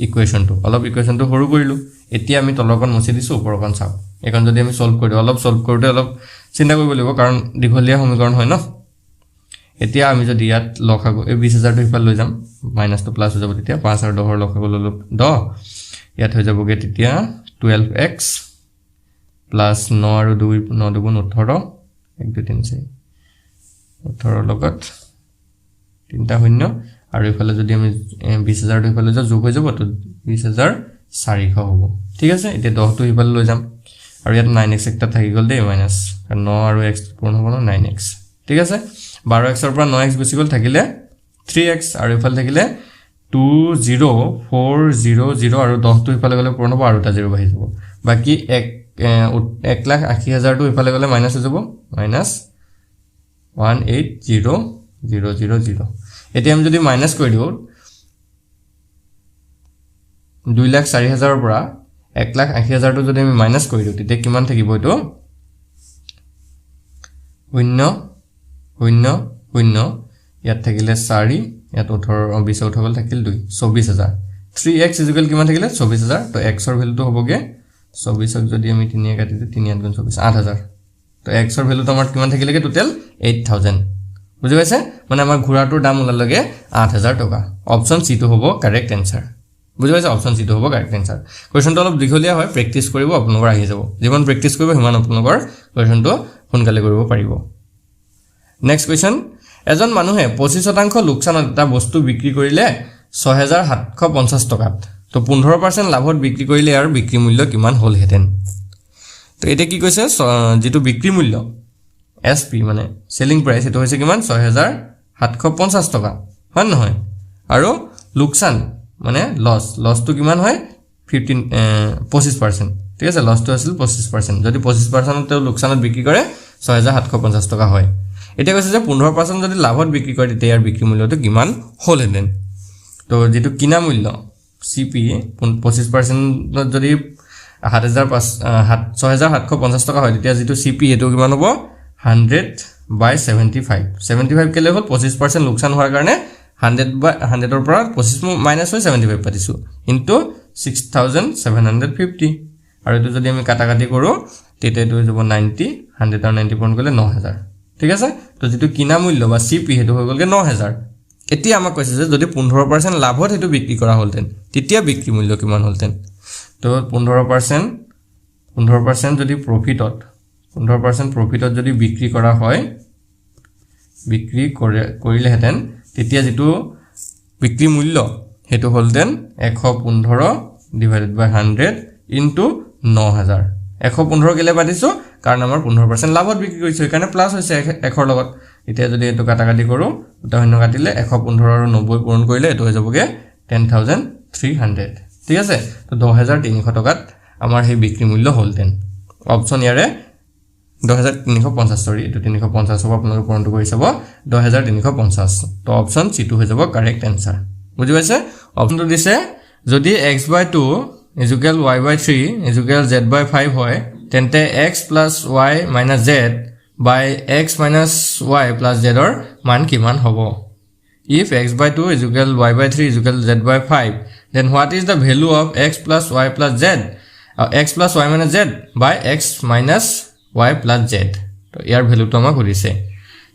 ইকুৱেশনটো অলপ ইকুৱেশনটো সৰু কৰিলো এতিয়া আমি তলৰকন মুছি দিছো ওপৰকন চাও এখন যদি আমি সলভ কৰি অলপ সলভ কৰোতে অলপ চিন্তা কৰিব লাগিব কাৰণ দীঘলীয়া সমীকৰণ হয় ন এতিয়া আমি যদি ইয়াত লখাগু 20,000 টো ইফাল লৈ যাম মাইনাস টো প্লাস হৈ যাব তেতিয়া 5 আৰু 10 ৰ লখাগু ললো 10 ইয়াত হৈ যাবগে তেতিয়া 12x প্লাস 9 আৰু 2 9 2 18 1 2 3 4 18 লগত তিনটা শূন্য আৰু ইফালে যদি আমি 20,000 টো ইফালে যোগ হৈ যাব তো 20,400 হ'ব ঠিক আছে এতিয়া 10 টো ইফালে লৈ যাম আৰু ইয়াত 9x একটা থাকি গল দে মাইনাস 9 আৰু x পূৰণ হ'ব 9x ঠিক আছে 12x ৰ পৰা 9x গুচি গল থাকিলে 3x আৰু ইফালে থাকিলে 20400 আৰু 10 টো ইফালে গলে পূৰণ হ'ব আৰু এটা 0 বাহি যাব বাকি 1,80,000 টো ইফালে গলে মাইনাস হৈ যাব মাইনাস 180,000 এতিয়া আমি যদি মাইনাস কৰি দিও 2,04,000 ৰ পৰা 1,80,000 টো যদি আমি মাইনাস কৰি দিও তেতিয়া কিমান থাকিব এটো 0 ইয়াত থাকিলে 4 ইয়াত 18 20 উঠগল থাকিল 2 24,000 3x কিমান থাকিলে 24,000 তো x ৰ ভ্যালুটো হ'বগে 24 ক যদি আমি 3 এ কাটি দিও 3 × 24 8,000 তো x ৰ ভ্যালুটো আমাৰ কিমান থাকিলেগে টোটাল 8,000 বুজি পাইছে মানে আমাৰ ঘোঁৰাটোৰ দাম ওলালগে 8,000 টকা অপচন সি টো হ'ব কারেক্ট आंसर বুজি পাইছে অপচন সি টো হ'ব কারেক্ট आंसर কোৱেশ্চনটো অলপ দীঘলীয়া হয় প্ৰেক্টিস কৰিব আপোনালোকৰ আহি যাব যিমান প্ৰেক্টিস কৰিব হিমান আপোনালোকৰ কোৱেশ্চনটো সোনকালে কৰিব পাৰিব নেক্সট কোৱেশ্চন এজন মানুহে 25% লোকচানত এটা বস্তু বিক্ৰী কৰিলে 6,750 টকাত তো 15% লাভত বিক্ৰী কৰিলে আৰু বিক্ৰী মূল্য কিমান হ'ল হেতেন তো এটা কি কৈছে যেটো বিক্ৰী মূল্য SP মানে সেলিং প্ৰাইস এটো হৈছে কিমান 6,750 টকা হয় নহয় আৰু লোকচান মানে লস তো কিমান হয় 25% ঠিক আছে লস তো আছিল 25% যদি 25% তে লোকচানত বিক্ৰী কৰে 6750 টকা হয় এটা কৈছে যে 15% যদি লাভত বিক্ৰী কৰে তেতিয়া ইয়াৰ বিক্ৰী মূল্যটো কিমান হ'লহেঁতেন তো যেটো কিনা মূল্য CP 25% যদি 6750 টকা হয় তেতিয়া যেটো CP এটো কিমান হ'ব 100/75 কেলে হ'ল 25% লোকসান হোৱাৰ কাৰণে 100 ৰ পৰা 25 মাইনাস হৈ 75 পাতিছো ইনটু 6750 আৰু এটো যদি আমি কাটাকাটি কৰো তেতিয়া এটো হৈ যাব 90 100 আৰু 90 পূৰণ কৰিলে 9000 ঠিক আছে তো যেটো কিনা মূল্য বা CP হেতু হৈ গলগে 9000 এতিয়া আমাক কৈছে যে যদি 15% লাভত হেতু বিক্ৰী কৰা হলতেন তেতিয়া বিক্ৰী মূল্য কিমান হলতেন তো 15% যদি প্ৰফিটত 15% প্ৰফিটত যদি বিক্ৰী কৰা হয় বিক্ৰী কৰিলেহেঁতেন তেতিয়া যেটো বিক্ৰী মূল্য হেতু হলতেন 115 divided by 100 into 9000 115 কেলে পাতিছো কাৰণ আমাৰ 15% লাভত বিক্ৰী কৰিছো এখানে প্লাস হৈছে 1 ৰ লগত এতিয়া যদি এটো কাটাকাটি কৰো উদাহৰণ কাটিলে 115 আৰু 90 পূৰণ কৰিলে এটো হৈ যাবগে 10300 ঠিক আছে তো 2300 টকাত আমাৰ হে বিক্ৰী মূল্য হলতেন অপচন ইয়াৰে 2350 সৰি এটো 350 হ'ব আপোনালোকে পূৰণটো কৰি চাব 2350 তো অপচন C2 হৈ যাব কাৰেক্ট আনসাৰ বুজি পাইছে অপচনটো দিছে যদি x/2 is equal y/3 is equal z/5 হয় তেন্তে x plus y minus z by x minus y plus z or মান কিমান হ'ব if x/2 is equal y/3 is equal z/5 then what is the value of x plus y plus z x plus y minus z by x minus y plus z তো ইয়াৰ ভ্যালুটো আমাক কৰিছে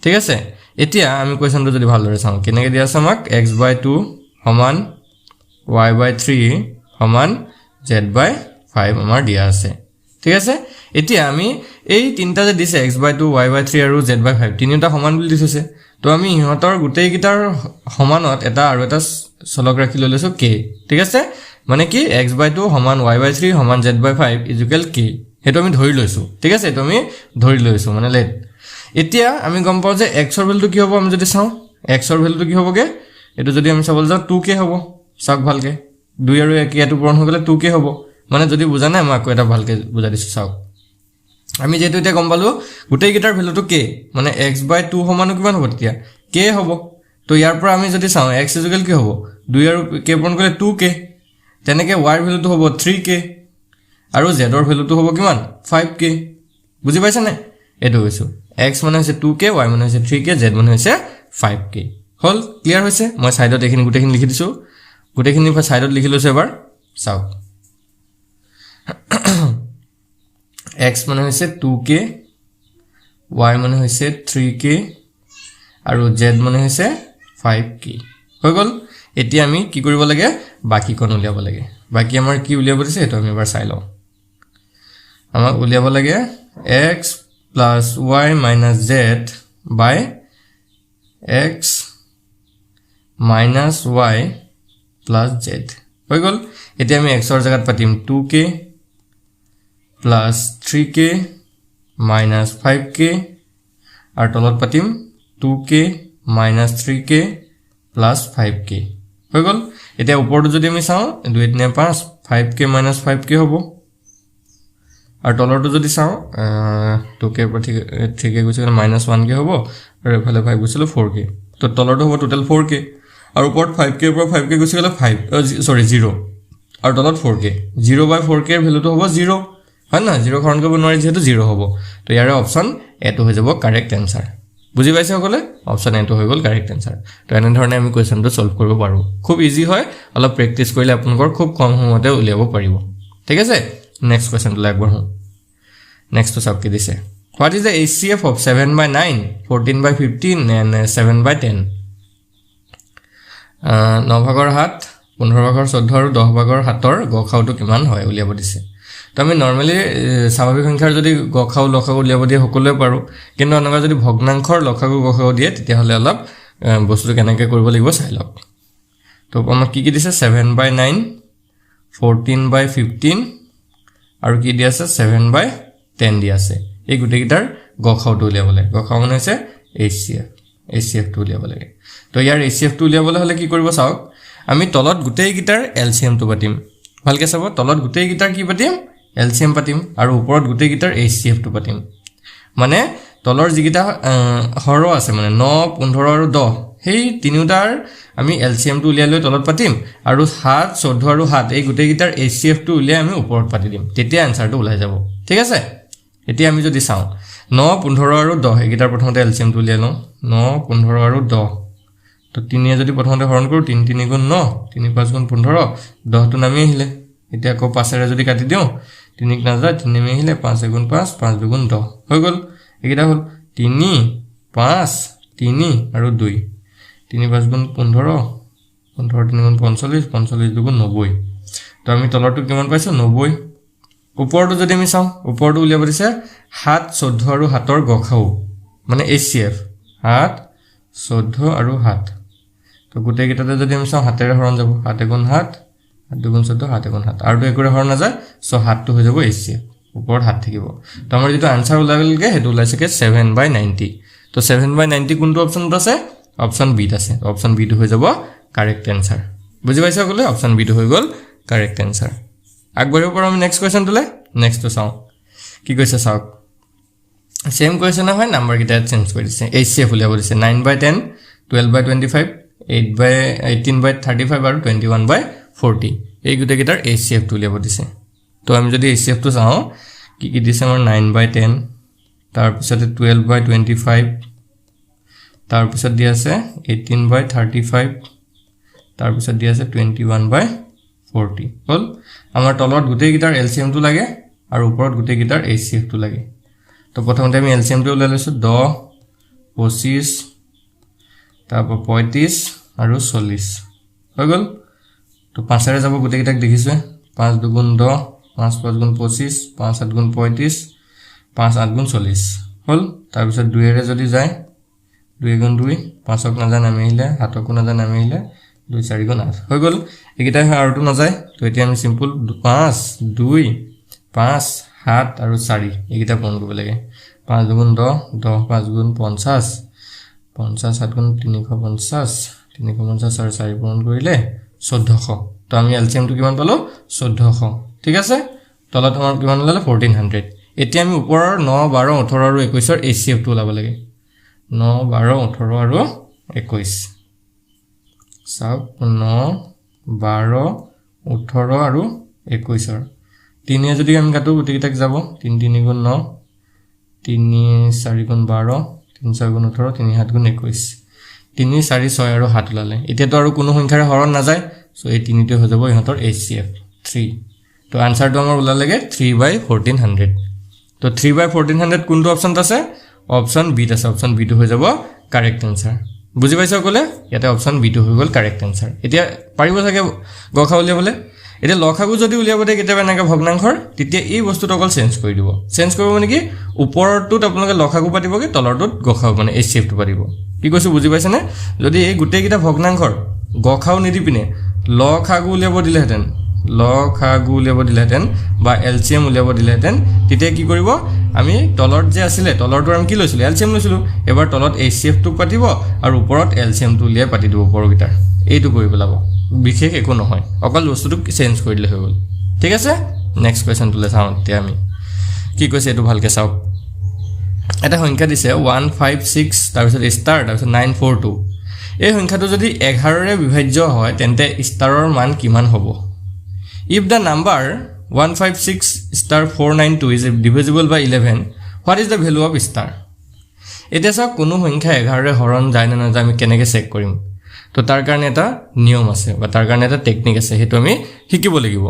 ঠিক আছে এতিয়া আমি কোৱেশ্চনটো যদি ভালদৰে চাওঁ কেনেকৈ দিয়া আছে আমাক x/2 সমান y/3 সমান z/5 আমাৰ দিয়া আছে ঠিক আছে এতিয়া আমি এই তিনটা যে দিছে x/2 y/3 আৰু z/5 তিনিটা সমান বুলি দিছে তো আমি ইহঁতৰ গুটেই গিটাৰ সমানত এটা আৰু এটা চলক ৰাখি লৈছো k ঠিক আছে মানে কি x/2 সমান y/3 সমান z/5 = k হেতু আমি ধৰি লৈছো ঠিক আছে এটো আমি ধৰি লৈছো মানে লেট এতিয়া আমি গম পাও যে x ৰ ভ্যালুটো কি হ'ব আমি যদি চাও x ৰ ভ্যালুটো কি হ'বগে এটো যদি আমি চাবলৈ যাও 2k হ'ব চাক ভালকে 2 আৰু 1 এটো পূৰণ হৈ গলে 2k হ'ব মানে যদি বুজা নাই মই আকৌ এটা ভালকে বুজা দিছো চাওক আমি যেটো এটা গম পালো গুটেই গিটাৰ ভ্যালুটো k মানে x/2 সমানো কিমান হ'ব তেতিয়া k হ'ব তো ইয়াৰ পৰা আমি যদি চাও x = কি হ'ব 2 আৰু k পূৰণ কৰিলে 2k তেনেকে y ৰ ভ্যালুটো হ'ব 3k আৰু z ৰ ভ্যালুটো হ'ব কিমান 5k বুজি পাইছা নে এটো কৈছো x মানে হৈছে 2k y মানে হৈছে 3k z মানে হৈছে 5k হল ক্লিয়াৰ হৈছে মই সাইডত এখিনি গুটেখিনি লিখি দিছো গুটেখিনি সাইডত লিখি লৈছো এবাৰ চাওক x মানে হৈছে 2k y মানে হৈছে 3k আৰু z মানে হৈছে 5k হৈ গল এতিয়া আমি কি কৰিব লাগে বাকি কোন উলিয়াব লাগে বাকি আমাৰ কি উলিয়াব দিছে এটো আমি এবাৰ চাই লও আমাক উলিয়াব লাগে x plus y minus z by x minus y plus z হৈ গল এতিয়া আমি x ৰ জাগাত পাতিম 2k plus 3k minus 5k আৰু তলত পাতিম 2k minus 3k plus 5k হৈ গল এতিয়া ওপৰটো যদি আমি চাও 2 3 5 5k minus 5k হ'ব আৰু তলৰটো যদি চাও 2k পৰা 3k গৈছিল -1k হ'ব আৰু এফালে 5 গৈছিল 4k তো তলৰটো হ'ব টোটাল 4k আৰু ওপৰত 5k পৰা 5k গৈছিল 0 আৰু তলত 4k 0/4k এৰ ভ্যালুটো হ'ব 0 হয় না 0 খৰণ কৰিব নোৱাৰি যেটো 0 হ'ব তো ইয়াৰে অপচন এটো হৈ যাব কাৰেক্ট আনসাৰ বুজি পাইছে সকলে অপচন এটো হৈ গল কাৰেক্ট আনসাৰ তো এনে ধৰণে আমি কোৱেশ্চনটো সলভ কৰিব পাৰো খুব ইজি হয় অলপ প্ৰেক্টিস কৰিলে আপোনালোকৰ খুব কম সময়তে উলিয়াব পাৰিব ঠিক আছে নেক্সট কোৱেশ্চন টো লাগব হম নেক্সট তো সবকে দিছে what is the HCF of 7/9 14/15 and 7/10 9 ভাগৰ 7 15 ভাগৰ 14 আৰু 10 ভাগৰ 7 ৰ গখাউটো কিমান হয় উলিয়াব দিছে তো আমি নৰমালি স্বাভাৱিক সংখ্যাৰ যদি গখাউ লখাউ উলিয়াব দিয়ে সকলোৱে পাৰো কিন্তু অনগা যদি ভগ্নাংশৰ লখাউ গখাউ দিয়ে তেতিয়া হলে অলপ বস্তুটো কেনেকৈ কৰিব লাগিব চাই লওক তো আমাক কি দিছে 7/9 14/15 আৰু কি দি আছে 7/10 দি আছে এই গুটেকিটাৰ গখাউটো উলিয়াব লাগে গখাউ মানে আছে HCF টো উলিয়াব লাগে তো ইয়াৰ HCF টো উলিয়াবলৈ হলে কি কৰিব চাওক আমি তলত গুটেকিটাৰ LCM টো পাতিম ভালকে চাব তলত গুটেকিটাৰ কি পাতিম LCM পাতিম আৰু ওপৰত গুটেকিটাৰ HCF টো পাতিম মানে তলৰ যিকেইটা হৰ আছে মানে 9 15 আৰু 10 সেই তিনিটাৰ আমি এলচিএমটো উলিয়াই লৈ তলত পাতিম আৰু 7 14 আৰু 7 এই গোটেইকেইটাৰ এইচচিএফটো উলিয়াই আমি ওপৰত পাতি দিম তেতিয়া আনসাৰটো ওলাই যাব ঠিক আছে এতিয়া আমি যদি চাওঁ 9 15 আৰু 10 এইকেইটাৰ প্ৰথমতে এলচিএমটো উলিয়াই লওঁ 9 15 আৰু 10 তো 3 যদি প্ৰথমতে হৰণ কৰো 3 3 গুণ 9 3 5 গুণ 15 10 টো নামি আহিলে এতিয়া আকৌ 5 এৰে যদি কাটি দিওঁ 3 ক নাযায় 3 নামি আহিলে 5 গুণ 5 5 2 গুণ 10 হৈ গল এইকেইটা হল 3 5 3 আৰু 2 3 5 গুণ 15 15 3 গুণ 45 45 2 গুণ 90 তো আমি তলৰটো কিমান পাইছো 90 ওপৰটো যদি আমি চাওঁ ওপৰটো উলিয়াব দিছে 7 14 আৰু 7 ৰ গখাও মানে এইচচিএফ 7 14 আৰু 7 তো গোটেই কেইটাতে যদি আমি চাওঁ হাতেৰে হৰণ যাব 7 গুণ 7 7 গুণ 14 7 গুণ 7 আৰু একৰে হৰণ নাযায় সো 7 টো হৈ যাব এইচচিএফ ওপৰত 7 থাকিব তো আমাৰ যেটো আনসাৰ ওলাইলগে হেতু ওলাইছে 7/90 তো 7/90 কোনটো অপচনত আছে অপচন বি ত আছে অপচন বি টো হৈ যাব কারেক্ট আনসার বুজি পাইছা গলে অপচন বি টো হৈ গল কারেক্ট আনসার আগবাঢ়িব পাৰো আমি নেক্সট কোৱেশ্চন টলে নেক্সট তো চাওঁ কি কৈছে চাওক সেম কোৱেশ্চন হয় নাম্বাৰ কিটা চেঞ্জ কৰি দিছে এইচচিএফ উলিয়াব দিছে 9/10 12/25 8/18/35 আৰু 21/40 এই গুটে কিটাৰ এইচচিএফ টো উলিয়াব দিছে তো আমি যদি এইচচিএফ টো চাওঁ কি কি দিছে আমাৰ 9/10 তাৰ পিছতে 12/25 তাৰ পিছত দি আছে 18/35 তাৰ পিছত দি আছে 21/40 হল আমাৰ তলত গুটেই গিটাৰ এলসিএম টো লাগে আৰু ওপৰত গুটেই গিটাৰ এইচচিএফ টো লাগে তো প্ৰথমতে আমি এলসিএম টো উলাই লৈছো 10 25 তাৰপৰ 35 আৰু 40 হৈ গল তো 5 এৰে যাব গুটেই গিটাক দেখিছো 5 2 গুণ 10 5 5 গুণ 25 5 7 গুণ 35 5 8 গুণ 40 হল তাৰ পিছত 2 এৰে যদি যায় 2 গুণ 2 5 ক নাজান আমি আহিলে 7 ক নাজান আমি আহিলে 2 4 গুণ 8 হৈ গল একিটা আৰু তো নাযায় তো এতিয়া আমি সিম্পল 5 2 5 7 আৰু 4 একিটা পূৰণ কৰিব লাগে 5 গুণ 10 10 5 গুণ 50 50 7 গুণ 350 350 আৰু 4 পূৰণ কৰিলে 1400 তো আমি এলসিএম টো কিমান পালো 1400 ঠিক আছে তলত আমাৰ কিমান ওলালে 1400 এতিয়া আমি ওপৰৰ 9 12 18 আৰু 21 ৰ এইচচিএফ টো ওলাব লাগে 9 12 18 আৰু 21 সব 9 12 18 আৰু 21 ৰ 3 যদি আমি কাটো গুটেকিটাক যাব 3 3 গুণ 9 3 4 গুণ 12 3 6 গুণ 18 3 7 গুণ 21 3 4 6 আৰু 7 ওলালে এতিয়া তো আৰু কোনো সংখ্যাৰে হৰণ না যায় সো এই তিনিটো হৈ যাব ইহতৰ এইচচিএফ 3 তো আনসাৰটো আমাৰ ওলালেগে 3/1400 তো 3/1400 কোনটো অপচন আছে অপচন বি ত আছে অপচন বি টো হৈ যাব কারেক্ট আনসার বুজি পাইছা কলে ইয়াতে অপচন বি টো হৈ গল কারেক্ট আনসার এতিয়া পাৰিব থাকে গখা উলিয়াবলে এতিয়া লখাগু যদি উলিয়াবতে কেতিয়াবা এনেকা ভগ্নাংশৰ তেতিয়া এই বস্তুটো অকল চেঞ্জ কৰি দিব চেঞ্জ কৰিব মানে কি ওপৰটোত আপোনালোকে লখাগু পাতিবগে তলৰটোত গখাও মানে এইচচিএফ টো পাতিব কি কৈছো বুজি পাইছা নে যদি এই গুটেই কিটা ভগ্নাংশৰ গখাও নিদি পিনে লখাগু উলিয়াব দিলেহেতেন লখাগু উলিয়াব দিলেহেতেন বা এলসিএম উলিয়াব দিলেহেতেন তেতিয়া কি কৰিব আমি তলত যে আছিল তলৰটো আমি কি লৈছিল এলসিএম লৈছিল এবাৰ তলত এইচচিএফ টো পাতিব আৰু ওপৰত এলসিএম টো উলিয়াই পাতি দিব ওপৰ গিটাৰ এইটো কৰি পেলাব বিশেষ একো নহয় অকল বস্তুটো চেঞ্জ কৰি দিলে হৈ গল ঠিক আছে নেক্সট কোৱেশ্চন টলে চাওঁ এতিয়া আমি কি কৈছে এটো ভালকে চাও এটা সংখ্যা দিছে 156 তাৰ পিছত ষ্টাৰ তাৰ পিছত 942 এই সংখ্যাটো যদি 11 ৰে বিভাজ্য হয় তেন্তে ষ্টাৰৰ মান কিমান হ'ব if the number 156*492 is divisible by 11 what is the value of star এটা সব কোনো সংখ্যা 11 ৰে হৰণ যায় না যায় আমি কেনেকৈ চেক কৰিম তো তাৰ কাৰণে এটা নিয়ম আছে বা তাৰ কাৰণে এটা টেকনিক আছে হেতু আমি শিকিব লাগিব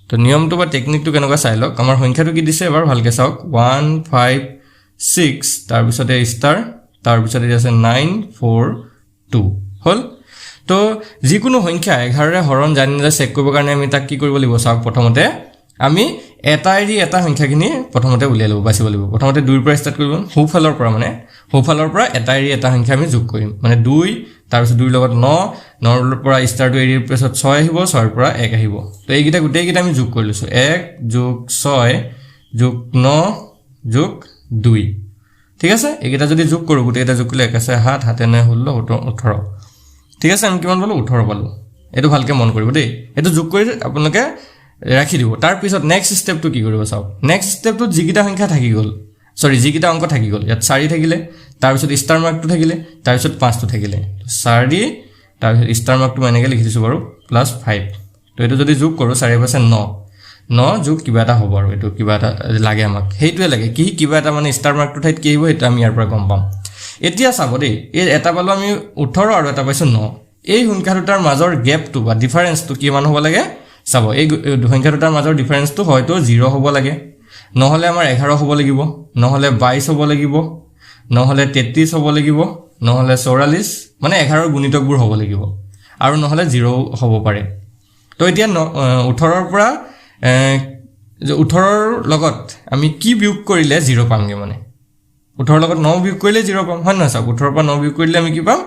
তো নিয়মটো বা টেকনিকটো কেনেকৈ চাই লওক আমাৰ সংখ্যাটো কি দিছে এবাৰ ভালকে চাওক 156 তাৰ পিছতে ষ্টাৰ তাৰ পিছতে আছে 942 হল তো যিকোনো সংখ্যা 11 ৰে হৰণ জানি না চেক কৰিব কাৰণে আমি তাক কি কৰিব লাগিব চাওক প্ৰথমতে আমি এটা এৰি এটা সংখ্যাখিনি প্ৰথমতে উলিয়াই লব বাছিব লাগিব প্ৰথমতে 2 ৰ পৰা ষ্টাৰ্ট কৰিব হুফালৰ পৰা মানে হুফালৰ পৰা এটা এৰি এটা সংখ্যা আমি যোগ কৰিম মানে 2 তাৰ পিছত 2 ৰ লগত 9 9 ৰ পৰা ষ্টাৰ্ট এৰিৰ পিছত 6 আহিব 6 ৰ পৰা 1 আহিব তো এইগিটা গুটেই গিটা আমি যোগ কৰিলছো 1 + 6 + 9 + 2 ঠিক আছে এইগিটা যদি যোগ কৰো গুটেইটা যোগ কৰিলে 1 আছে 7 7 9 16 18 ঠিক আছে আমি কিমান পালো 18 পালো এটো ভালকে মন কৰিব দেই এটো যোগ কৰি আপোনালোকে ৰাখি দিব তাৰ পিছত নেক্সট স্টেপটো কি কৰিব চাও নেক্সট স্টেপটো যিকিটা সংখ্যা থাকি গল সৰি যিকেইটা অংক থাকি গ'ল ইয়াত 4 থাকিলে তাৰপিছত ষ্টাৰ মাৰ্কটো থাকিলে তাৰপিছত 5টো থাকিলে 4 তাৰপিছত ষ্টাৰ মাৰ্কটো মই এনেকৈ লিখি দিছোঁ বাৰু প্লাছ 5 তো এইটো যদি যোগ কৰোঁ 4 + 9 যোগ কিবা এটা হ'ব আৰু এইটো কিবা এটা লাগে আমাক সেইটোৱে লাগে কি কিবা এটা মানে ষ্টাৰ মাৰ্কটো ঠাইত কি আহিব সেইটো আমি ইয়াৰ পৰা গম পাম এতিয়া চাব দেই এই এটা পালো আমি 18 আৰু এটা পাইছোঁ 9 এই সংখ্যা দুটাৰ মাজৰ গেপটো বা ডিফাৰেন্সটো কিমান হ'ব লাগে চাব এই সংখ্যা দুটাৰ মাজৰ ডিফাৰেন্সটো হয়তো 0 হ'ব লাগে নহলে আমাৰ 11 হ'ব লাগিব নহলে 22 হ'ব লাগিব নহলে 33 হ'ব লাগিব নহলে 44 মানে 11 ৰ গুণিতকবোৰ হ'ব লাগিব আৰু নহলে 0 হ'ব পাৰে তো এতিয়া 18 ৰ পৰা 18 ৰ লগত আমি কি বিয়োগ কৰিলে 0 পামগে মানে 18 ৰ লগত 9 বিয়োগ কৰিলে 0 পাম হয় নহয় চাওক 18 ৰ পৰা 9 বিয়োগ কৰিলে আমি কি পাম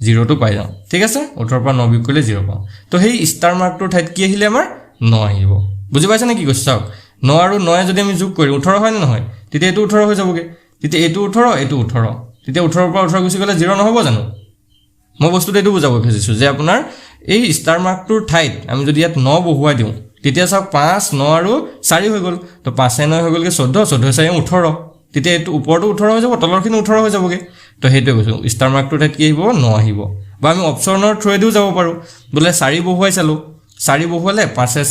0 টো পাই যাম ঠিক আছে 18 ৰ পৰা 9 বিয়োগ কৰিলে 0 পাম তো সেই ষ্টাৰ মাৰ্কটোৰ ঠাইত কি আহিলে আমাৰ 9 আহিব বুজি পাইছা নে কি কৈছো চাওক 9 আৰু 9 যদি আমি যোগ করি 18 হয় না নহয় তেতিয়া এটো 18 হৈ যাবগে তেতিয়া এটো 18 এটো 18 তেতিয়া 18 ৰ পৰা 18 গুছি গলে 0 নহব জানো মই বস্তুটো এটো বুজাব খুজিছো যে আপোনাৰ এই ষ্টাৰ মাৰ্কটোৰ ঠাইত আমি যদি ইয়াত 9 বহুৱাই দিও তেতিয়া চাওক 5 9 আৰু 4 হৈ গল তো 5 9 হৈ গলকে 14 14 4 18 তেতিয়া এটো ওপৰটো 18 হৈ যাব তলৰখিনি 18 হৈ যাবগে তো হেইটো কৈছো ষ্টাৰ মাৰ্কটোৰ ঠাইত কি আহিব 9 আহিব বা আমি অপচনৰ থ্ৰুৱেদিও যাব পাৰো বলে 4 বহুৱাই চালো 4 বহুৱালে 5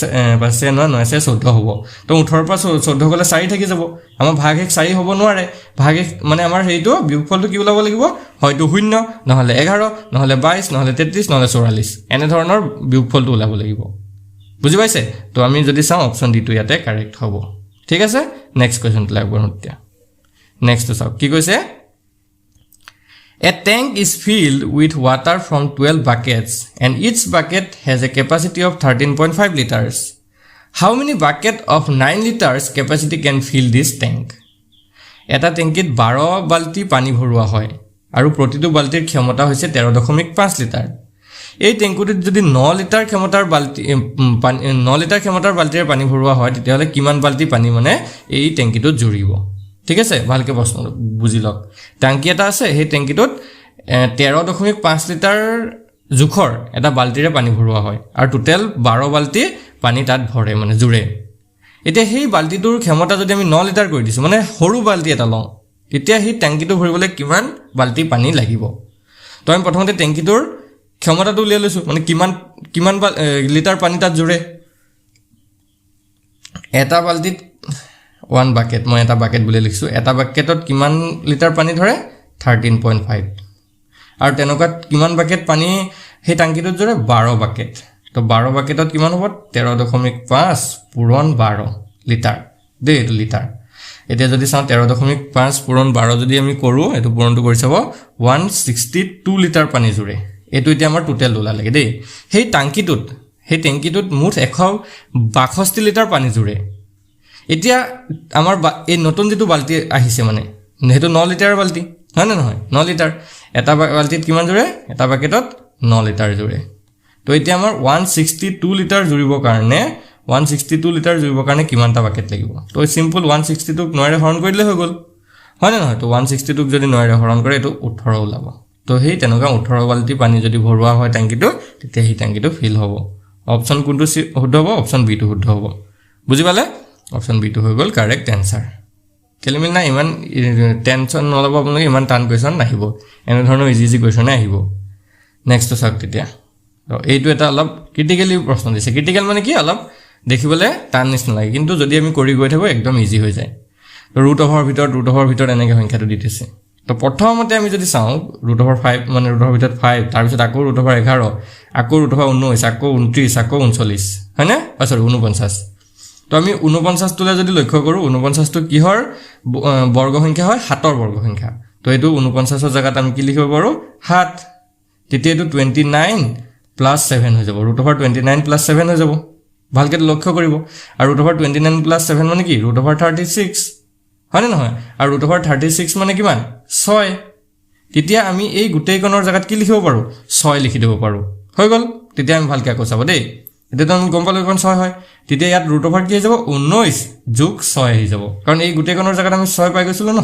9 9 14 হ'ব তো 18 পৰা 14 গলে 4 থাকি যাব আমাৰ ভাগ 1 4 হ'ব নোৱাৰে ভাগ 1 মানে আমাৰ হেইটো বিয়োগফলটো কি ওলাব লাগিব হয়তো 0 নহলে 11 নহলে 22 নহলে 33 নহলে 44 এনে ধৰণৰ বিয়োগফলটো ওলাব লাগিব বুজি পাইছে তো আমি যদি চাও অপচন ডি টো ইয়াতে কাৰেক্ট হ'ব ঠিক আছে নেক্সট কোৱেশ্চন লাগব এতিয়া নেক্সট তো চাও কি কৈছে A tank is filled with water from 12 buckets and each bucket has a capacity of 13.5 liters. How many buckets of 9 liters capacity can fill this tank? এটা টেংকিত 12 বালতি পানী ভৰোৱা হয় আৰু প্ৰতিটো বালতিৰ ক্ষমতা হৈছে 13.5 লিটাৰ এই টেংকুটিত যদি 9 লিটাৰ ক্ষমতাৰ বালতি 9 লিটাৰ ক্ষমতাৰ বালতিৰ পানী ভৰোৱা হয় তেতিয়াহলে কিমান বালতি পানী মানে এই টেংকিটোত জুৰিব ঠিক আছে ভালকে প্ৰশ্ন বুজি লওক ট্যাঙ্কি এটা আছে সেই ট্যাঙ্কিটোত 13.5 লিটাৰ জুখৰ এটা বালতিৰে পানী ভৰোৱা হয় আৰু টোটাল 12 বালতি পানী তাত ভৰে মানে জুৰে এতিয়া সেই বালতিটোৰ ক্ষমতা যদি আমি 9 লিটাৰ কৰি দিছো মানে সৰু বালতি এটা লওঁ তেতিয়া সেই ট্যাঙ্কিটো ভৰিবলৈ কিমান বালতি পানী লাগিব তো আমি প্ৰথমতে ট্যাঙ্কিটোৰ ক্ষমতাটো উলিয়াই লৈছো মানে কিমান লিটাৰ পানী তাত জুৰে এটা বালতিত 1 bucket মই এটা বাকেট বুলি লিখছো এটা বাকেটত কিমান লিটাৰ পানী ধৰে 13.5 আৰু তেনেকুৱাত কিমান বাকেট পানী হে টাংকিটোত জৰে 12 বাকেট তো 12 বাকেটত কিমান হ'ব 13.5 পূৰণ 12 লিটাৰ দে এইটো লিটাৰ এতিয়া যদি চাও 13.5 পূৰণ 12 যদি আমি কৰো এটো পূৰণটো কৰি চাব 162 লিটাৰ পানী জুৰে এটো এতিয়া আমাৰ টোটাল ওলা লাগে দেই সেই টেংকিটোত মুঠ 162 লিটাৰ পানী জুৰে এতিয়া আমাৰ এই নতুন যেটো বালতি আহিছে মানে হেতু 9 লিটাৰ বালতি হয় না নহয় 9 লিটাৰ এটা বালতিত কিমান জুৰে এটা বাকেটত 9 লিটাৰ জুৰে তো এতিয়া আমাৰ 162 লিটাৰ জুৰিবৰ কাৰণে 162 লিটাৰ জুৰিবৰ কাৰণে কিমানটা বাকেট লাগিব তো সিম্পল 162 ক 9 ৰে হৰণ কৰিলে হৈ গল হয় না নহয় তো 162 ক যদি 9 ৰে হৰণ কৰে এটো 18 ওলাব তো হেই তেনেকা 18 বালতি পানী যদি ভৰোৱা হয় ট্যাঙ্কিটো তেতিয়া হেই ট্যাঙ্কিটো ফিল হ'ব অপচন কোনটো শুদ্ধ হ'ব অপচন বি টো শুদ্ধ হ'ব বুজি পালে অপচন বি টো হৈ গল কারেক্ট आंसर কেলেমিল না ইমান টেনশন নলব আপোনালোকে ইমান টান কোৱেশ্চন নাহিব এনে ধৰণৰ ইজি কোৱেশ্চন আহিব নেক্সট তো চাওক তেতিয়া তো এইটো এটা অলপ ক্ৰিটিক্যালি প্ৰশ্ন দিছে ক্ৰিটিক্যাল মানে কি অলপ দেখিবলে টান নিচিনা লাগে কিন্তু যদি আমি কৰি গৈ থাকো একদম ইজি হৈ যায় তো ৰুট অভাৰ ভিতৰত এনেকৈ সংখ্যাটো দি দিছে তো প্ৰথমতে আমি যদি চাও √5 মানে √5 তাৰ পিছত আকৌ √11 আকৌ √19 আকৌ 29 আকৌ 39 হয় না সৰি 49 তো আমি 49 টোলে যদি লক্ষ্য কৰো 49 টো কিহৰ বৰ্গ সংখ্যা হয় 7 ৰ বৰ্গ সংখ্যা তো এটো 49 ৰ জায়গাত আমি কি লিখিব পাৰো 7 তেতিয়া এটো 29 + 7 হৈ যাব √29 + 7 হৈ যাব ভালকে লক্ষ্য কৰিব আৰু √29 + 7 মানে কি √36 হয় না নহয় আৰু √36 মানে কিমান 6 তেতিয়া আমি এই গুটেইকনৰ জায়গাত কি লিখিব পাৰো 6 লিখি দিব পাৰো হৈ গল তেতিয়া আমি ভালকে আকৌ চাব দেই এটা তো আমি গম পালো কোন 6 হয় তেতিয়া ইয়াত ৰুট অভাৰ কি হৈ যাব 19 যোগ 6 হৈ যাব কাৰণ এই গুটেইকনৰ জায়গাত আমি 6 পাই গৈছিলো ন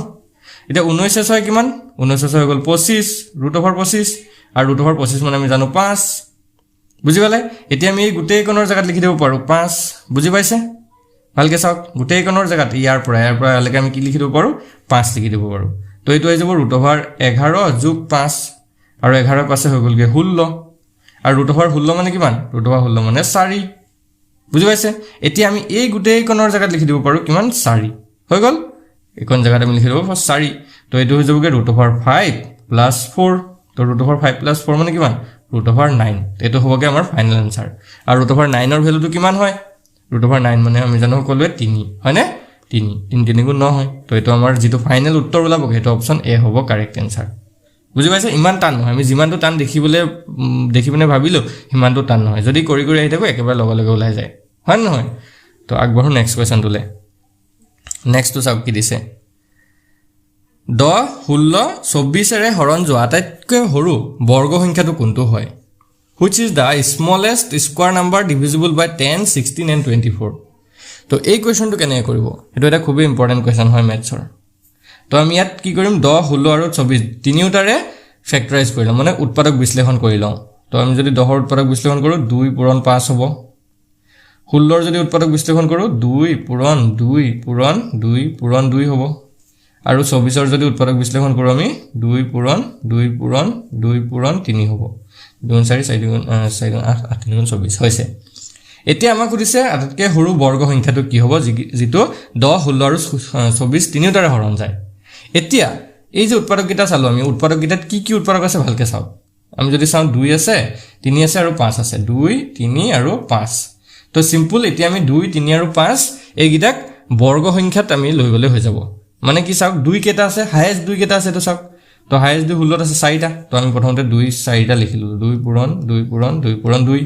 এতিয়া 19 6 কিমান 19 6 হৈ গল 25 ৰুট অভাৰ 25 আৰু ৰুট অভাৰ 25 মানে আমি জানো 5 বুজি পালে এতিয়া আমি এই গুটেইকনৰ জায়গাত লিখি দিব পাৰো 5 বুজি পাইছে ভালকে চাওক গোটেইখনৰ জেগাত ইয়াৰ পৰা ইয়ালৈকে আমি কি লিখি দিব পাৰোঁ 5 লিখি দিব পাৰোঁ তো এইটো হৈ যাব √11 যোগ 5 আৰু 11 পাছে হৈ গ'লগে 16 আৰু √16 মানে কিমান √16 মানে 4 বুজি পাইছে এতিয়া আমি এই গোটেইখনৰ জেগাত লিখি দিব পাৰোঁ কিমান 4 হৈ গ'ল এইখন জেগাত আমি লিখি দিব 4 তো এইটো হৈ যাবগে √5 + 4 তো √5 + 4 মানে কিমান √9 এইটো হ'বগে আমাৰ ফাইনেল আনসাৰ আৰু √9 ৰ ভ্যালুটো কিমান হয় √9 মানে আমি জানো কলৱে 3 হয়নে 3 গুণ 9 হয় তো এইটো আমাৰ যেটো ফাইনেল উত্তৰ ওলাব সেইটো অপচন এ হ'ব কাৰেক্ট আনসাৰ বুজি পাইছে ইমান টান নহয় আমি যিমানটো টান দেখিবলে ভাবিলো সিমানটো টান নহয় যদি কৰি আহি থাকো একেবাৰে লগে ওলাই যায় হয় নহয় তো আগবঢ়ো নেক্সট কোৱেশ্চনটোলে নেক্সটটো চাওক কি দিছে 10 16 24 এৰে হৰণ যোৱা আটাইতকৈ সৰু বৰ্গ সংখ্যাটো কোনটো হয় which is the smallest square number divisible by 10 16 and 24 তো এই কোৱেশ্চনটো কেনে কৰিব এটো এটা খুব ইম্পৰ্টেন্ট কোৱেশ্চন হয় ম্যাথছৰ তো আমি ইয়াত কি কৰিম 10 16 আৰু 24 তিনিওটাৰে ফ্যাক্টৰাইজ কৰিলাম মানে উৎপাদক বিশ্লেষণ কৰিলাম তো আমি যদি 10 ৰ উৎপাদক বিশ্লেষণ কৰো 2 পূৰণ 5 হ'ব 16 ৰ যদি উৎপাদক বিশ্লেষণ কৰো 2 পূৰণ 2 পূৰণ 2 পূৰণ 2 হ'ব আৰু 24 ৰ যদি উৎপাদক বিশ্লেষণ কৰো আমি 2 পূৰণ 2 পূৰণ 2 পূৰণ 3 হ'ব 2 4 4 8 8 24 হৈছে এতিয়া আমাক কৈছে আটাইতকৈ সৰু বৰ্গ সংখ্যাটো কি হ'ব যেটো 10 16 আৰু 24 তিনিওটাৰে হৰণ যায় এতিয়া এই যে উৎপাদকগিতা চালো আমি উৎপাদকগিতাত কি উৎপাদক আছে ভালকে চাও আমি যদি চাও 2 আছে 3 আছে আৰু 5 আছে 2 3 আৰু 5 তো সিম্পল এতিয়া আমি 2 3 আৰু 5 এই গিতাক বৰ্গ সংখ্যাত আমি লৈ গলে হৈ যাব মানে কি চাওক 2 কেটা আছে হাইয়েস্ট 2 কেটা আছে তো চাওক তো হাইয়েস্ট 2 16 আছে 4টা তো আমি প্ৰথমতে 2 4টা লিখিলো 2 পূৰণ 2 পূৰণ 2 পূৰণ 2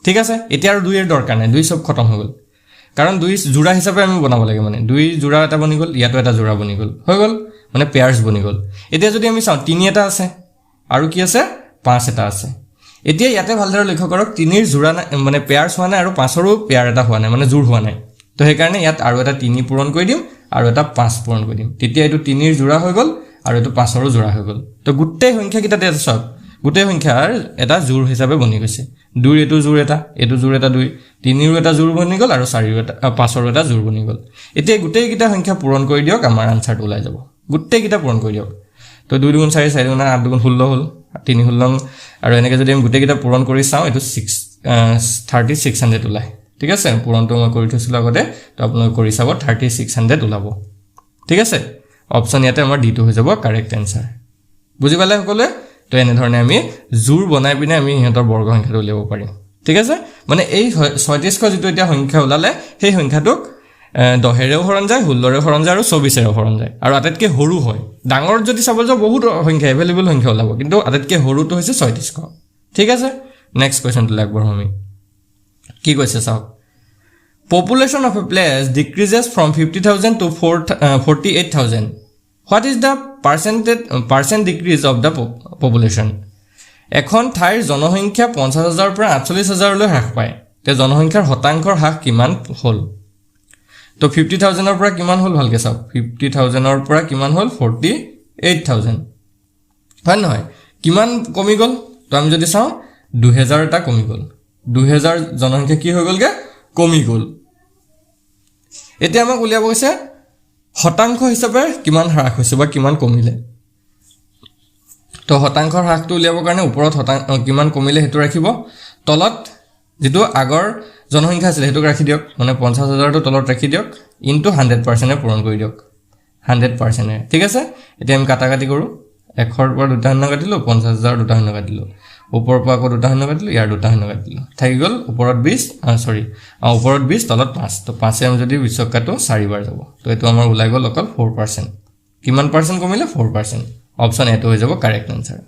ঠিক আছে এতিয়া আৰু 2 এৰ দৰকাৰ নাই 2 সব খতম হৈ গল কাৰণ 2 জোড়া হিচাপে আমি বনাব লাগে মানে 2 জোড়া এটা বনি গল ইয়াতো এটা জোড়া বনি গল হৈ গল মানে পেয়াৰ্স বনি গল এতিয়া যদি আমি চাও 3 এটা আছে আৰু কি আছে 5 এটা আছে এতিয়া ইয়াতে ভালদৰে লক্ষ্য কৰক 3 ৰ জোড়া মানে পেয়াৰ্স হোৱা নাই আৰু 5 ৰো পেয়াৰ এটা হোৱা নাই মানে জোড় হোৱা নাই তো সেই কাৰণে ইয়াত আৰু এটা 3 পূৰণ কৰি দিম আৰু এটা 5 পূৰণ কৰি দিম তেতিয়া এটো 3 ৰ জোড়া হৈ গল আৰু এটো 5 ৰো জোড়া হৈ গল তো গুটেই সংখ্যা কিটাতে আছে সব গুটেই সংখ্যাৰ এটা জোড় হিচাপে বনি গৈছে 2 এটো জোড় এটা 2 3 ৰো এটা জোড় বনি গল আৰু 4 ৰো এটা 5 ৰো এটা জোড় বনি গল এতিয়া গুটেই কিটা সংখ্যা পূৰণ কৰি দিয়ক আমাৰ আনসাৰটো ওলাই যাব গুটেই কিটা পূৰণ কৰি দিয়ক তো 2 গুণ 4 4 গুণ 8 গুণ 16 হল 3 16 আৰু এনেকে যদি আমি গুটেই কিটা পূৰণ কৰি চাও এটো 3600 ওলাই ঠিক আছে পূৰণটো মই কৰি থৈছিল আগতে তো আপোনালোক কৰি চাব 3600 ওলাব ঠিক আছে অপচন ইয়াতে আমাৰ ডি টো হৈ যাব কাৰেক্ট আনসাৰ বুজি পালে সকলোৱে তো এনে ধৰণে আমি জোড় বনাই পিনে আমি ইহঁতৰ বৰ্গ সংখ্যাটো উলিয়াব পাৰিম ঠিক আছে মানে এই 3600 যেটো এতিয়া সংখ্যা ওলালে সেই সংখ্যাটোক 10 এৰেও হৰণ যায় 16 এৰেও হৰণ যায় আৰু 24 এৰেও হৰণ যায় আৰু আটাইতকৈ সৰু হয় ডাঙৰ যদি চাব যাও বহুত সংখ্যা এভেইলেবল সংখ্যা ওলাব কিন্তু আটাইতকৈ সৰুটো হৈছে 3600 ঠিক আছে নেক্সট কোৱেশ্চনটো লাগবৰ আমি কি কৈছে চাওক population of a place decreases from 50000 to 48000 what is the percent decrease of the population এখন ঠাইৰ জনসংখ্যা 50000 পৰা 48000 লৈ হ্ৰাস পায় তে জনসংখ্যাৰ শতাংশৰ হ্ৰাস কিমান হ'ল তো 50000 ৰ পৰা কিমান হ'ল ভালকে চাওক 50000 ৰ পৰা কিমান হ'ল 48000 হয় নহয় কিমান কমি গল তো আমি যদি চাও 2000 টা কমি গল 2000 জনসংখ্যা কি হৈ গলগে কমি গল এতিয়া আমাক উলিয়াব গৈছে শতাংশ হিচাপে কিমান হ্ৰাস হৈছে বা কিমান কমিলে তো শতাংশৰ হ্ৰাসটো উলিয়াবৰ কাৰণে ওপৰত কিমান কমিলে হেতু ৰাখিব তলত যেটো আগৰ জনসংখ্যা আছিল হেতু ৰাখি দিয়ক মানে 50000 টো তলত ৰাখি দিয়ক ইনটু 100% এ পূৰণ কৰি দিয়ক 100% এ ঠিক আছে এতিয়া আমি কাটাকাটি কৰো 1 ৰ পৰা 2 শূন্য কাটিলো 50000 2 শূন্য কাটিলো ওপৰৰ পৰা আকৌ 2 শূন্য কাটিলো ইয়াৰ 2 শূন্য কাটিলো থাকি গল ওপৰত 20 ওপৰত 20 তলত 5 তো 5 এ আমি যদি 20 কাটো 4 বাৰ যাব তো এটো আমাৰ ওলাই গল অকল 4% কিমান পাৰ্সেন্ট কমিলে 4% অপচন এটো হৈ যাব কাৰেক্ট আনসাৰ